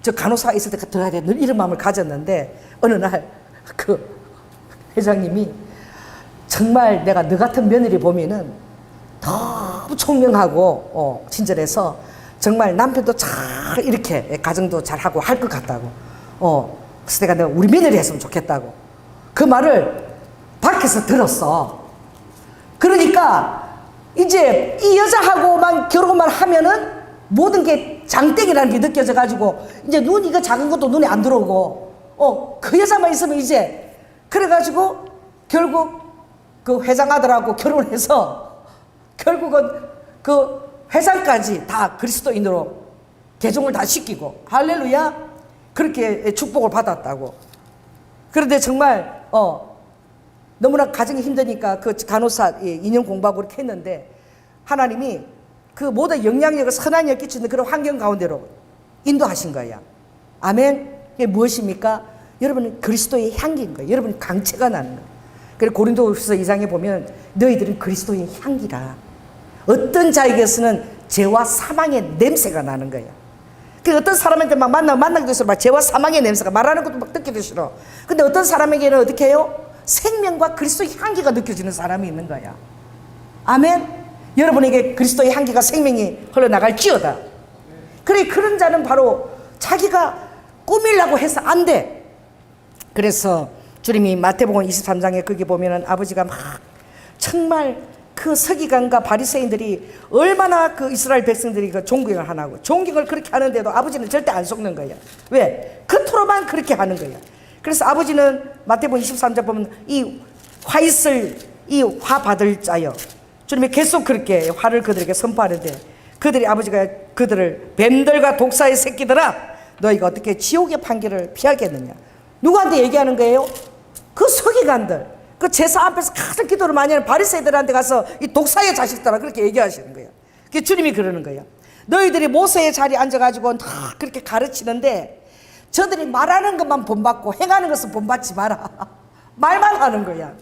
저 간호사가 있을 때 들어가야 돼 늘 이런 마음을 가졌는데 어느 날 그 회장님이 정말 내가 너 같은 며느리 보면은 너무 총명하고 친절해서 정말 남편도 잘 이렇게 가정도 잘하고 할 것 같다고 그래서 내가 우리 며느리 했으면 좋겠다고 그 말을 밖에서 들었어. 그러니까 이제 이 여자하고만 결혼만 하면은 모든 게 장땡이라는 게 느껴져가지고 이제 눈 이거 작은 것도 눈에 안 들어오고 그 여자만 있으면 이제 그래가지고 결국 그 회장 아들하고 결혼해서 결국은 그 회장까지 다 그리스도인으로 개종을 다 시키고 할렐루야 그렇게 축복을 받았다고. 그런데 정말 너무나 가정이 힘드니까 그 간호사 2년 공부하고 그렇게 했는데 하나님이 그 모든 영향력을 선한 영 끼치는 그런 환경 가운데로 인도하신 거야. 아멘. 이게 무엇입니까? 여러분은 그리스도의 향기인 거예요. 여러분이 강체가 나는 거예요. 그리고 고린도후서 2장에 보면 너희들은 그리스도의 향기라. 어떤 자에게서는 죄와 사망의 냄새가 나는 거야. 그 어떤 사람한테 막 만나기도 싫어. 막 죄와 사망의 냄새가 말하는 것도 막 듣기도 싫어. 근데 어떤 사람에게는 어떻게 해요? 생명과 그리스도의 향기가 느껴지는 사람이 있는 거야. 아멘. 여러분에게 그리스도의 향기가 생명이 흘러나갈지어다. 그래, 그런 자는 바로 자기가 꾸밀라고 해서 안 돼. 그래서 주님이 마태복음 23장에 거기 보면은 아버지가 막 정말 그 서기관과 바리새인들이 얼마나 그 이스라엘 백성들이 그 존경을 하나고, 존경을 그렇게 하는데도 아버지는 절대 안 속는 거야. 왜? 겉으로만 그렇게 하는 거야. 그래서 아버지는 마태복음 23장 보면 이 화 있을 이 화 받을 자여, 주님이 계속 그렇게 화를 그들에게 선포하는데, 그들이 아버지가 그들을 뱀들과 독사의 새끼들아, 너희가 어떻게 지옥의 판결을 피하겠느냐. 누구한테 얘기하는 거예요? 그 서기관들, 그 제사 앞에서 가장 기도를 많이 하는 바리새인들한테 가서 이 독사의 자식들아 그렇게 얘기하시는 거예요. 그 주님이 그러는 거예요. 너희들이 모세의 자리에 앉아가지고 다 그렇게 가르치는데 저들이 말하는 것만 본받고 행하는 것은 본받지 마라. 말만 하는 거야.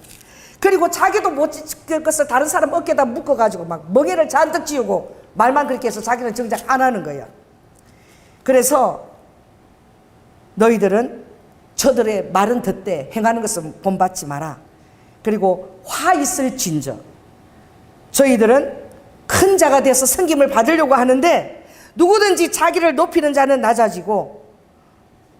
그리고 자기도 못 지킬 것을 다른 사람 어깨에다 묶어가지고 막 멍에를 잔뜩 지우고 말만 그렇게 해서 자기는 정작 안 하는 거야. 그래서 너희들은 저들의 말은 듣되 행하는 것은 본받지 마라. 그리고 화 있을 진저, 저희들은 큰 자가 돼서 섬김을 받으려고 하는데 누구든지 자기를 높이는 자는 낮아지고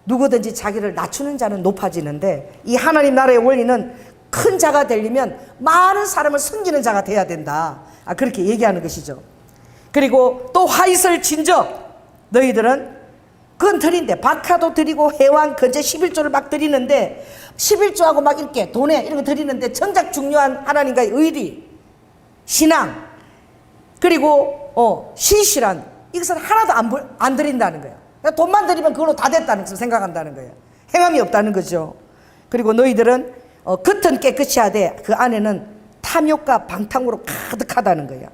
누구든지 자기를 낮추는 자는 높아지는데, 이 하나님 나라의 원리는 큰 자가 되려면 많은 사람을 섬기는 자가 돼야 된다. 그렇게 얘기하는 것이죠. 그리고 또 화 있을 진저, 너희들은 그건 드린데 박하도 드리고 해왕 건제 11조를 막 드리는데 11조하고 막 이렇게 돈에 이런 거 드리는데 정작 중요한 하나님과의 의리, 신앙, 그리고 신실한, 이것은 하나도 안 드린다는 거예요. 돈만 드리면 그걸로 다 됐다는 것을 생각한다는 거예요. 행함이 없다는 거죠. 그리고 너희들은 겉은 깨끗이 하되 그 안에는 탐욕과 방탕으로 가득하다는 거예요.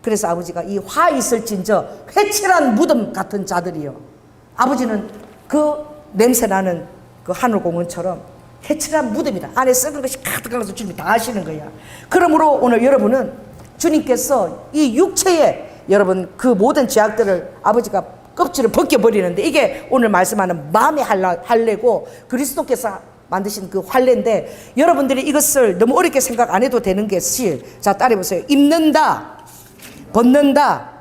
그래서 아버지가 이 화 있을진저 회칠한 무덤 같은 자들이요, 아버지는 그 냄새나는 그 하늘공원처럼 회칠한 무덤이다. 안에 썩은 것이 가득한 것을 주님이 다 아시는 거야. 그러므로 오늘 여러분은 주님께서 이 육체에 여러분 그 모든 죄악들을 아버지가 껍질을 벗겨버리는데, 이게 오늘 말씀하는 마음의 할례고 그리스도께서 만드신 그 할례인데, 여러분들이 이것을 너무 어렵게 생각 안 해도 되는 것이, 자 따라해보세요. 입는다, 벗는다.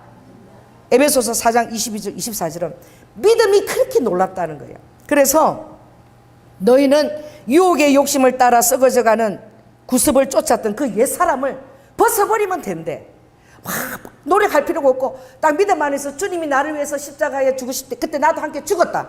에베소서 4장 22절 24절은 믿음이 그렇게 놀랍다는 거예요. 그래서 너희는 유혹의 욕심을 따라 썩어져가는 구습을 쫓았던 그 옛사람을 벗어버리면 된대. 막 노력할 필요가 없고 딱 믿음 안에서 주님이 나를 위해서 십자가에 죽으실 때 그때 나도 함께 죽었다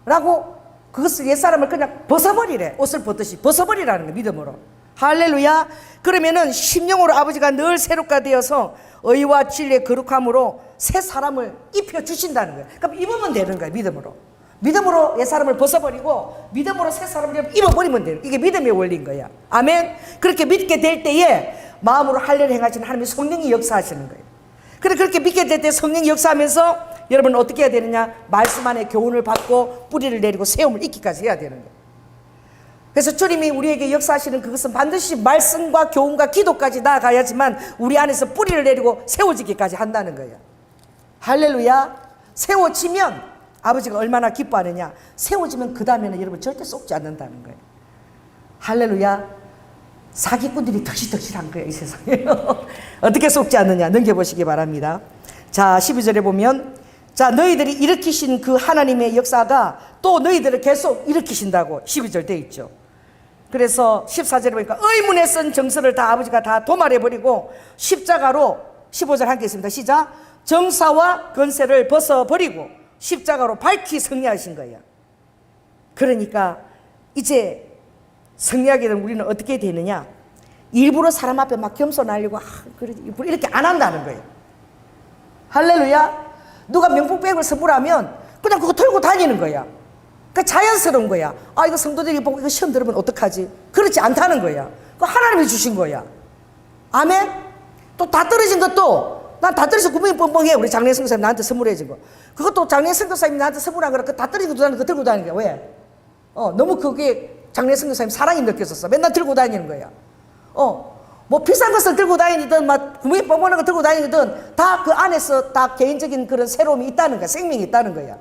라고 그것을 옛사람을 그냥 벗어버리래. 옷을 벗듯이 벗어버리라는 거예요, 믿음으로. 할렐루야. 그러면은 심령으로 아버지가 늘 새롭게 되어서 의와 진리의 거룩함으로 새 사람을 입혀주신다는 거예요. 그럼 입으면 되는 거예요, 믿음으로. 믿음으로 옛사람을 벗어버리고 믿음으로 새 사람을 입어버리면 돼요. 이게 믿음의 원리인 거야. 아멘. 그렇게 믿게 될 때에 마음으로 할례를 행하시는 하나님의 성령이 역사하시는 거예요. 그렇게 믿게 될 때 성령이 역사하면서 여러분은 어떻게 해야 되느냐? 말씀 안에 교훈을 받고 뿌리를 내리고 세움을 잊기까지 해야 되는 거예요. 그래서 주님이 우리에게 역사하시는 그것은 반드시 말씀과 교훈과 기도까지 나아가야지만 우리 안에서 뿌리를 내리고 세워지기까지 한다는 거예요. 할렐루야. 세워지면 아버지가 얼마나 기뻐하느냐. 세워지면 그 다음에는 여러분 절대 속지 않는다는 거예요. 할렐루야. 사기꾼들이 덕실덕실한 거예요, 이 세상에. 어떻게 속지 않느냐 넘겨보시기 바랍니다. 자 12절에 보면, 자 너희들이 일으키신 그 하나님의 역사가 또 너희들을 계속 일으키신다고 12절 돼 있죠. 그래서 14절에 보니까 의문에 쓴 정서를 다 아버지가 다 도말해버리고 십자가로, 15절 함께 있습니다. 시작. 정사와 권세를 벗어버리고 십자가로 밝히 승리하신 거예요. 그러니까 이제 승리하게 되면 우리는 어떻게 되느냐? 일부러 사람 앞에 막 겸손하려고 이렇게 안 한다는 거예요. 할렐루야. 누가 명품백을 선물하면 그냥 그거 들고 다니는 거야. 그러니까 자연스러운 거야. 아 이거 성도들이 보고 이거 시험 들으면 어떡하지? 그렇지 않다는 거야. 그거 하나님이 주신 거야. 아멘. 또 다 떨어진 것도, 난 다 떨어져서 구멍이 뻥뻥해. 우리 장례 선교사님 나한테 선물해 준 거. 그것도 장례 선교사님이 나한테 선물한 거라 다 떨어진 것도 나는 그거 들고 다니는 거야. 왜? 너무 그게 장례 선교사님 사랑이 느껴졌어. 맨날 들고 다니는 거야. 뭐 비싼 것을 들고 다니든 막 구멍이 뻥뻥한 거 들고 다니든 다 그 안에서 다 개인적인 그런 새로움이 있다는 거야. 생명이 있다는 거야.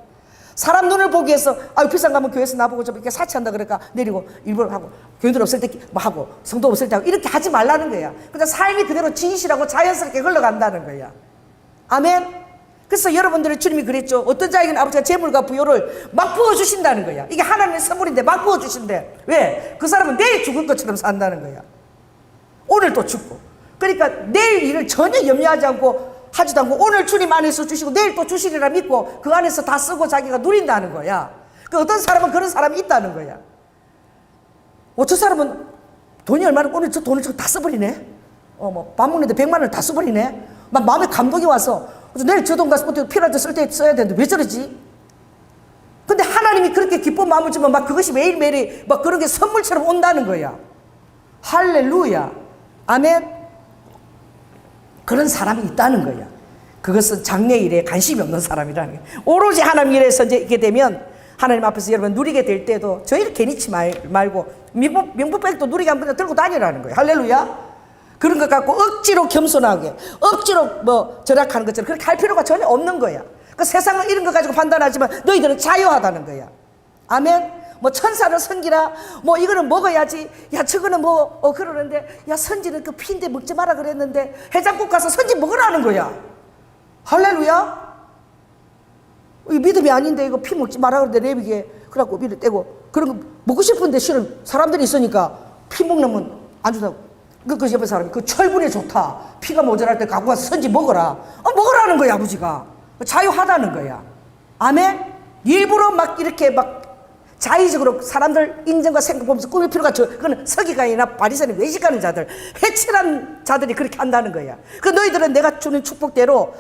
사람 눈을 보기 위해서 아유 비싼 거 하면 교회에서 나보고 좀 이렇게 사치한다 그러니까 내리고 일부러 하고 교인들 없을 때 뭐 하고 성도 없을 때 하고 이렇게 하지 말라는 거야. 그냥 삶이 그대로 진실하고 자연스럽게 흘러간다는 거야. 아멘. 그래서 여러분들의 주님이 그랬죠. 어떤 자에게는 아버지가 재물과 부요를 막 부어주신다는 거야. 이게 하나님의 선물인데 막 부어주신대. 왜? 그 사람은 내일 죽을 것처럼 산다는 거야. 오늘 또 죽고. 그러니까 내일 일을 전혀 염려하지 않고 하지도 않고 오늘 주님 안에서 주시고 내일 또 주시리라 믿고 그 안에서 다 쓰고 자기가 누린다는 거야. 그 어떤 사람은 그런 사람이 있다는 거야. 저 사람은 돈이 얼마나 오늘 저 돈을 다 써버리네. 뭐 밥 먹는데 100만 원을 다 써버리네. 막 마음에 감동이 와서 내일 저 돈 가서 필요할 때 쓸 때 써야 되는데 왜 저러지? 근데 하나님이 그렇게 기쁜 마음을 주면 막 그것이 매일매일이 막 그런 게 선물처럼 온다는 거야. 할렐루야. 아멘. 그런 사람이 있다는 거야. 그것은 장래 일에 관심이 없는 사람이라는 거야. 오로지 하나님 일에서 이제 있게 되면 하나님 앞에서 여러분 누리게 될 때도 저희를 괜히 치 말고 명품백도 누리게 하면 그냥 들고 다니라는 거예요. 할렐루야. 그런 것 갖고 억지로 겸손하게 억지로 뭐 절약하는 것처럼 그렇게 할 필요가 전혀 없는 거야. 그 세상은 이런 거 가지고 판단하지만 너희들은 자유하다는 거야. 아멘. 뭐 천사를 섬기라 뭐 이거는 먹어야지 야 저거는 뭐 그러는데 야 선지는 그 피인데 먹지 마라 그랬는데 해장국 가서 선지 먹으라는 거야. 할렐루야. 이 믿음이 아닌데 이거 피 먹지 마라 그러는데 레위기에 그래갖고 피를 떼고 그런 거 먹고 싶은데 싫은 사람들이 있으니까 피 먹으면 안 주다고. 그 옆에 사람이 그 철분이 좋다 피가 모자랄 때 갖고 가서 선지 먹어라. 먹으라는 거야. 아버지가 자유하다는 거야. 아멘. 일부러 막 이렇게 막 자의적으로 사람들 인정과 생각 보면서 꾸밀 필요가 그건 서기관이나 바리새인 외식하는 자들 해칠한 자들이 그렇게 한다는 거야. 그 너희들은 내가 주는 축복대로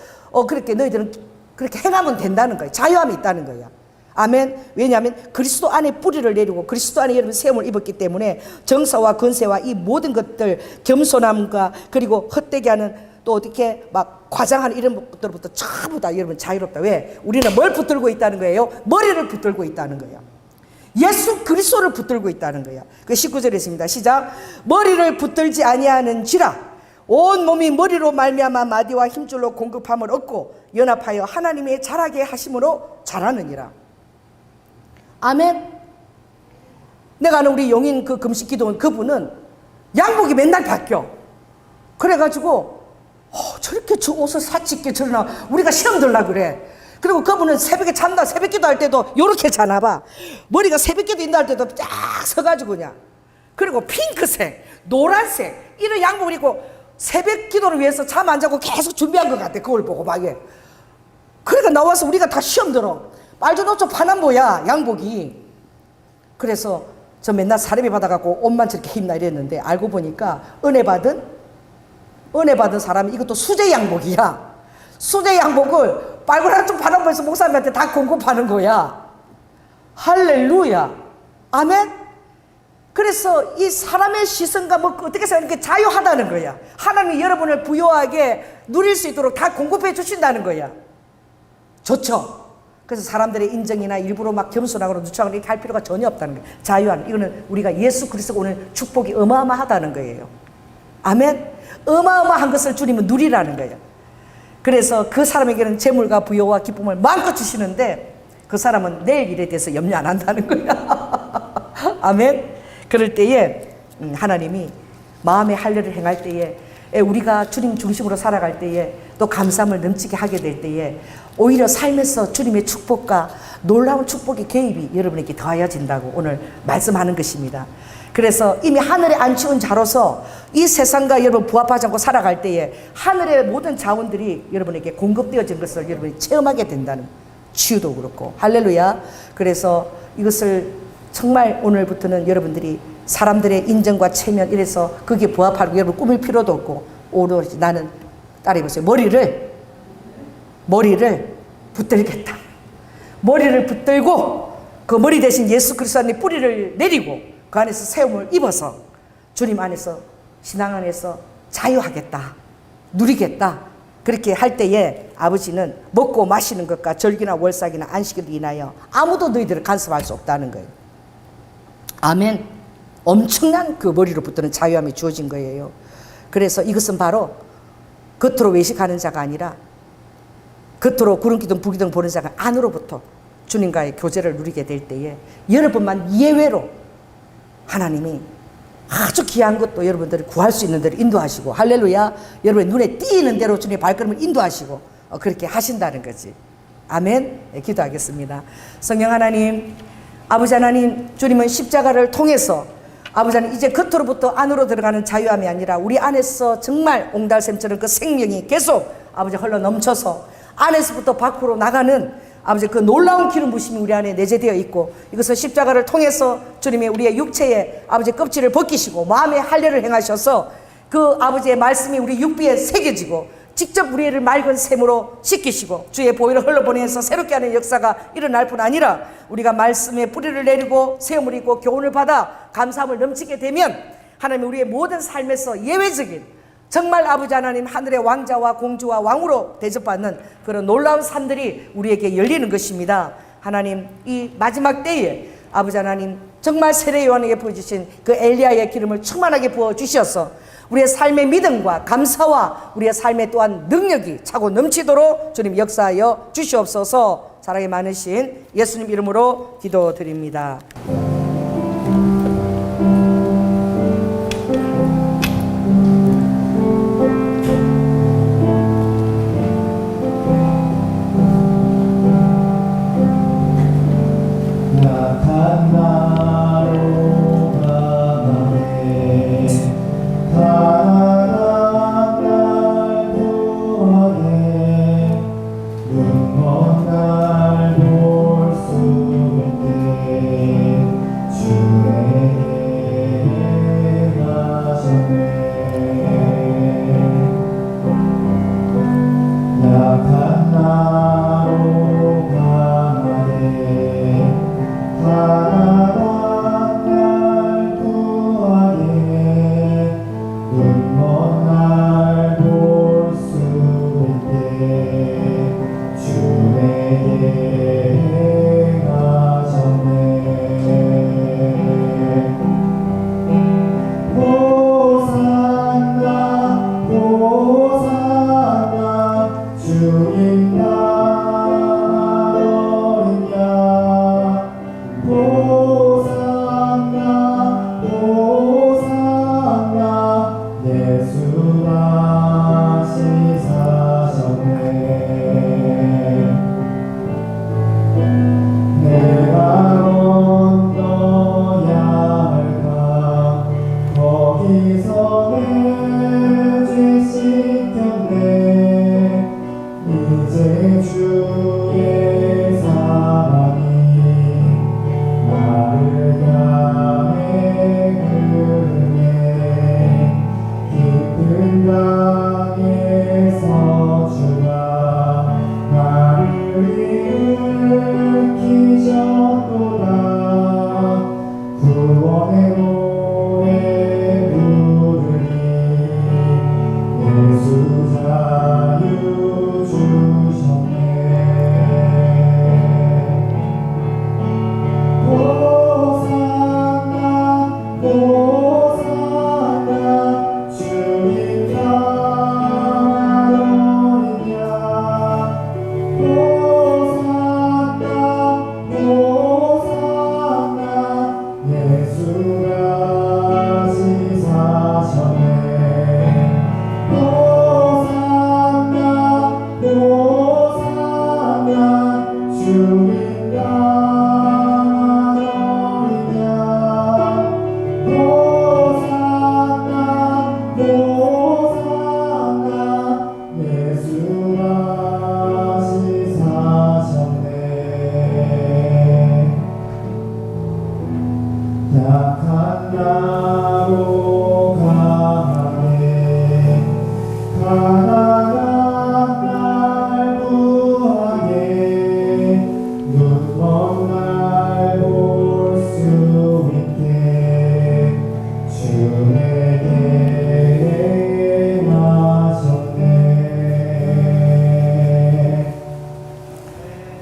그렇게 너희들은 그렇게 행하면 된다는 거야. 자유함이 있다는 거야. 아멘. 왜냐하면 그리스도 안에 뿌리를 내리고 그리스도 안에 여러분 세움을 입었기 때문에 정사와 권세와 이 모든 것들 겸손함과 그리고 헛되게 하는 또 어떻게 막 과장하는 이런 것들부터 전부 다 여러분 자유롭다. 왜? 우리는 뭘 붙들고 있다는 거예요? 머리를 붙들고 있다는 거야. 예수 그리스도를 붙들고 있다는 거야. 그 19절에 있습니다. 시작. 머리를 붙들지 아니하는지라 온 몸이 머리로 말미암아 마디와 힘줄로 공급함을 얻고 연합하여 하나님의 자라게 하심으로 자라느니라. 아멘. 내가 아는 우리 용인 그 금식 기도원 그분은 양복이 맨날 바뀌어. 그래가지고 저렇게 저 옷을 사치게 저러나 우리가 시험 들라 그래. 그리고 그분은 새벽에 잔다. 새벽기도 할 때도 요렇게 자나 봐. 머리가 새벽기도 인다 할 때도 쫙 서가지고 그냥. 그리고 핑크색, 노란색 이런 양복을 입고 새벽기도를 위해서 잠 안 자고 계속 준비한 것 같아. 그걸 보고 막에. 그러니까 나와서 우리가 다 시험 들어. 빨주노초 파남보야 양복이. 그래서 저 맨날 사람이 받아갖고 옷만 저렇게 입나 이랬는데 알고 보니까 은혜 받은 사람이 이것도 수제 양복이야. 수제 양복을 빨간색 파남보에서 목사님한테 다 공급하는 거야. 할렐루야. 아멘. 그래서 이 사람의 시선과 뭐 어떻게 생각하는 게 자유하다는 거야. 하나님이 여러분을 부유하게 누릴 수 있도록 다 공급해 주신다는 거야. 좋죠. 그래서 사람들의 인정이나 일부러 막 겸손하고 누추하고 이렇게 할 필요가 전혀 없다는 거예요. 자유한 이거는 우리가 예수 그리스도가 오늘 축복이 어마어마하다는 거예요. 아멘. 어마어마한 것을 주님은 누리라는 거예요. 그래서 그 사람에게는 재물과 부여와 기쁨을 마음껏 주시는데 그 사람은 내일 일에 대해서 염려 안 한다는 거야. 아멘. 그럴 때에 하나님이 마음의 할례를 행할 때에 우리가 주님 중심으로 살아갈 때에 또 감사함을 넘치게 하게 될 때에 오히려 삶에서 주님의 축복과 놀라운 축복의 개입이 여러분에게 더하여진다고 오늘 말씀하는 것입니다. 그래서 이미 하늘에 앉혀온 자로서 이 세상과 여러분 부합하지 않고 살아갈 때에 하늘의 모든 자원들이 여러분에게 공급되어진 것을 여러분이 체험하게 된다는, 치유도 그렇고. 할렐루야. 그래서 이것을 정말 오늘부터는 여러분들이 사람들의 인정과 체면 이래서 거기에 부합하고 여러분 꾸밀 필요도 없고 오로지 나는 따라해보세요. 머리를 붙들겠다. 머리를 붙들고 그 머리 대신 예수 그리스도 안에 뿌리를 내리고 그 안에서 세움을 입어서 주님 안에서 신앙 안에서 자유하겠다. 누리겠다. 그렇게 할 때에 아버지는 먹고 마시는 것과 절기나 월삭이나 안식일을 인하여 아무도 너희들을 간섭할 수 없다는 거예요. 아멘. 엄청난 그 머리로 붙드는 자유함이 주어진 거예요. 그래서 이것은 바로 겉으로 외식하는 자가 아니라 겉으로 구름기둥 불기둥 보는 자가 안으로부터 주님과의 교제를 누리게 될 때에 여러분만 예외로 하나님이 아주 귀한 것도 여러분들이 구할 수 있는 대로 인도하시고, 할렐루야, 여러분의 눈에 띄는 대로 주님의 발걸음을 인도하시고 그렇게 하신다는 거지. 아멘. 네, 기도하겠습니다. 성령 하나님, 아버지 하나님, 주님은 십자가를 통해서 아버지 하나님 이제 겉으로부터 안으로 들어가는 자유함이 아니라 우리 안에서 정말 옹달샘처럼 그 생명이 계속 아버지 흘러 넘쳐서 안에서부터 밖으로 나가는 아버지 그 놀라운 기름 부심이 우리 안에 내재되어 있고, 이것을 십자가를 통해서 주님의 우리의 육체에 아버지 껍질을 벗기시고 마음의 할례를 행하셔서 그 아버지의 말씀이 우리 육비에 새겨지고 직접 우리를 맑은 샘으로 씻기시고 주의 보혈을 흘러보내서 새롭게 하는 역사가 일어날 뿐 아니라 우리가 말씀의 뿌리를 내리고 세움을 입고 교훈을 받아 감사함을 넘치게 되면 하나님 우리의 모든 삶에서 예외적인 정말 아버지 하나님 하늘의 왕자와 공주와 왕으로 대접받는 그런 놀라운 삶들이 우리에게 열리는 것입니다. 하나님 이 마지막 때에 아버지 하나님 정말 세례 요한에게 보여주신 그 엘리야의 기름을 충만하게 부어주셔서 우리의 삶의 믿음과 감사와 우리의 삶에 또한 능력이 차고 넘치도록 주님 역사하여 주시옵소서. 사랑이 많으신 예수님 이름으로 기도드립니다.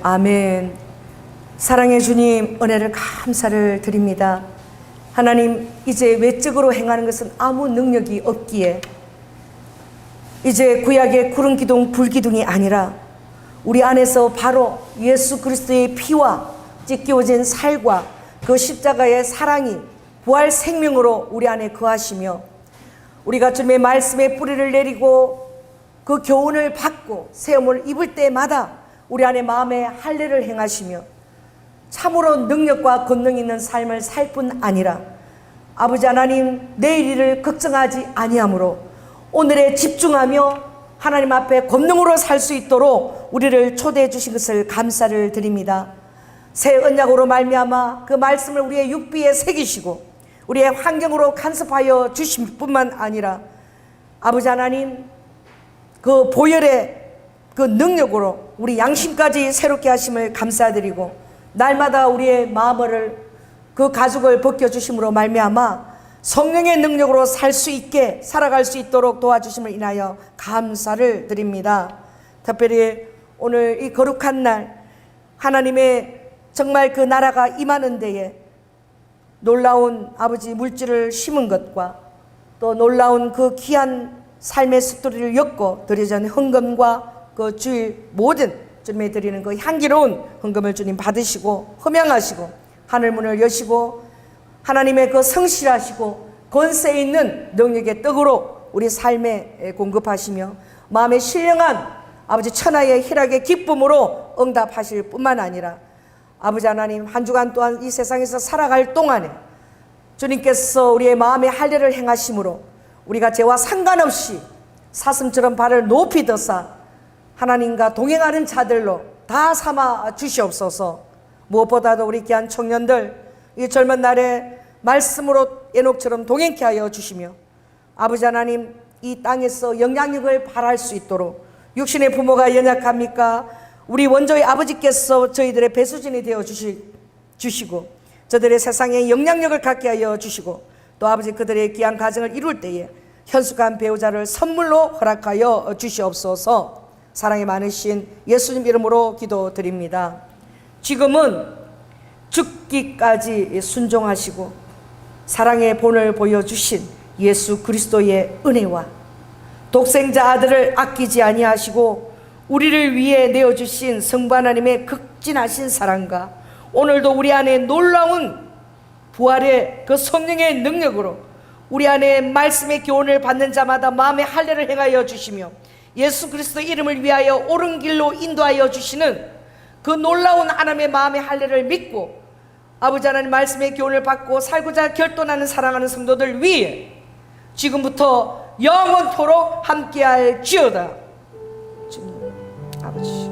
아멘. 사랑의 주님, 은혜를 감사를 드립니다. 하나님, 이제 외적으로 행하는 것은 아무 능력이 없기에 이제 구약의 구름 기둥, 불 기둥이 아니라 우리 안에서 바로 예수 그리스도의 피와 찢겨진 살과 그 십자가의 사랑이 부활 생명으로 우리 안에 거하시며, 우리가 주님의 말씀에 뿌리를 내리고 그 교훈을 받고 세움을 입을 때마다 우리 안에 마음의 할례를 행하시며 참으로 능력과 권능 있는 삶을 살 뿐 아니라 아버지 하나님, 내일 일을 걱정하지 아니하므로 오늘에 집중하며 하나님 앞에 권능으로 살 수 있도록 우리를 초대해 주신 것을 감사를 드립니다. 새 언약으로 말미암아 그 말씀을 우리의 육비에 새기시고 우리의 환경으로 간섭하여 주실 뿐만 아니라 아버지 하나님, 그 보혈의 그 능력으로 우리 양심까지 새롭게 하심을 감사드리고, 날마다 우리의 마음을 그 가죽을 벗겨주심으로 말미암아 성령의 능력으로 살 수 있게 살아갈 수 있도록 도와주심을 인하여 감사를 드립니다. 특별히 오늘 이 거룩한 날 하나님의 정말 그 나라가 임하는 데에 놀라운 아버지 물질을 심은 것과 또 놀라운 그 귀한 삶의 스토리를 엮고 드려진 헌금과 그 주일 모든 주님에 드리는 그 향기로운 헌금을 주님 받으시고 흠양하시고 하늘문을 여시고 하나님의 그 성실하시고 권세 있는 능력의 떡으로 우리 삶에 공급하시며 마음에 신령한 아버지 천하의 희락의 기쁨으로 응답하실 뿐만 아니라 아버지 하나님, 한 주간 또한 이 세상에서 살아갈 동안에 주님께서 우리의 마음의 할례를 행하심으로 우리가 죄와 상관없이 사슴처럼 발을 높이 드사 하나님과 동행하는 자들로 다 삼아 주시옵소서. 무엇보다도 우리 귀한 청년들 이 젊은 날에 말씀으로 에녹처럼 동행케 하여 주시며 아버지 하나님, 이 땅에서 영향력을 발할 수 있도록, 육신의 부모가 연약합니까? 우리 원조의 아버지께서 저희들의 배수진이 되어 주시고 저들의 세상에 영향력을 갖게 하여 주시고 또 아버지 그들의 귀한 가정을 이룰 때에 현숙한 배우자를 선물로 허락하여 주시옵소서. 사랑이 많으신 예수님 이름으로 기도드립니다. 지금은 죽기까지 순종하시고 사랑의 본을 보여주신 예수 그리스도의 은혜와 독생자 아들을 아끼지 아니하시고 우리를 위해 내어주신 성부 하나님의 극진하신 사랑과 오늘도 우리 안에 놀라운 부활의 그 성령의 능력으로 우리 안에 말씀의 교훈을 받는 자마다 마음의 할례를 행하여 주시며 예수 그리스도 이름을 위하여 옳은 길로 인도하여 주시는 그 놀라운 하나님의 마음의 할례를 믿고 아버지 하나님 말씀의 교훈을 받고 살고자 결단하는 사랑하는 성도들 위해 지금부터 영원토록 함께할지어다. 주님 아버지,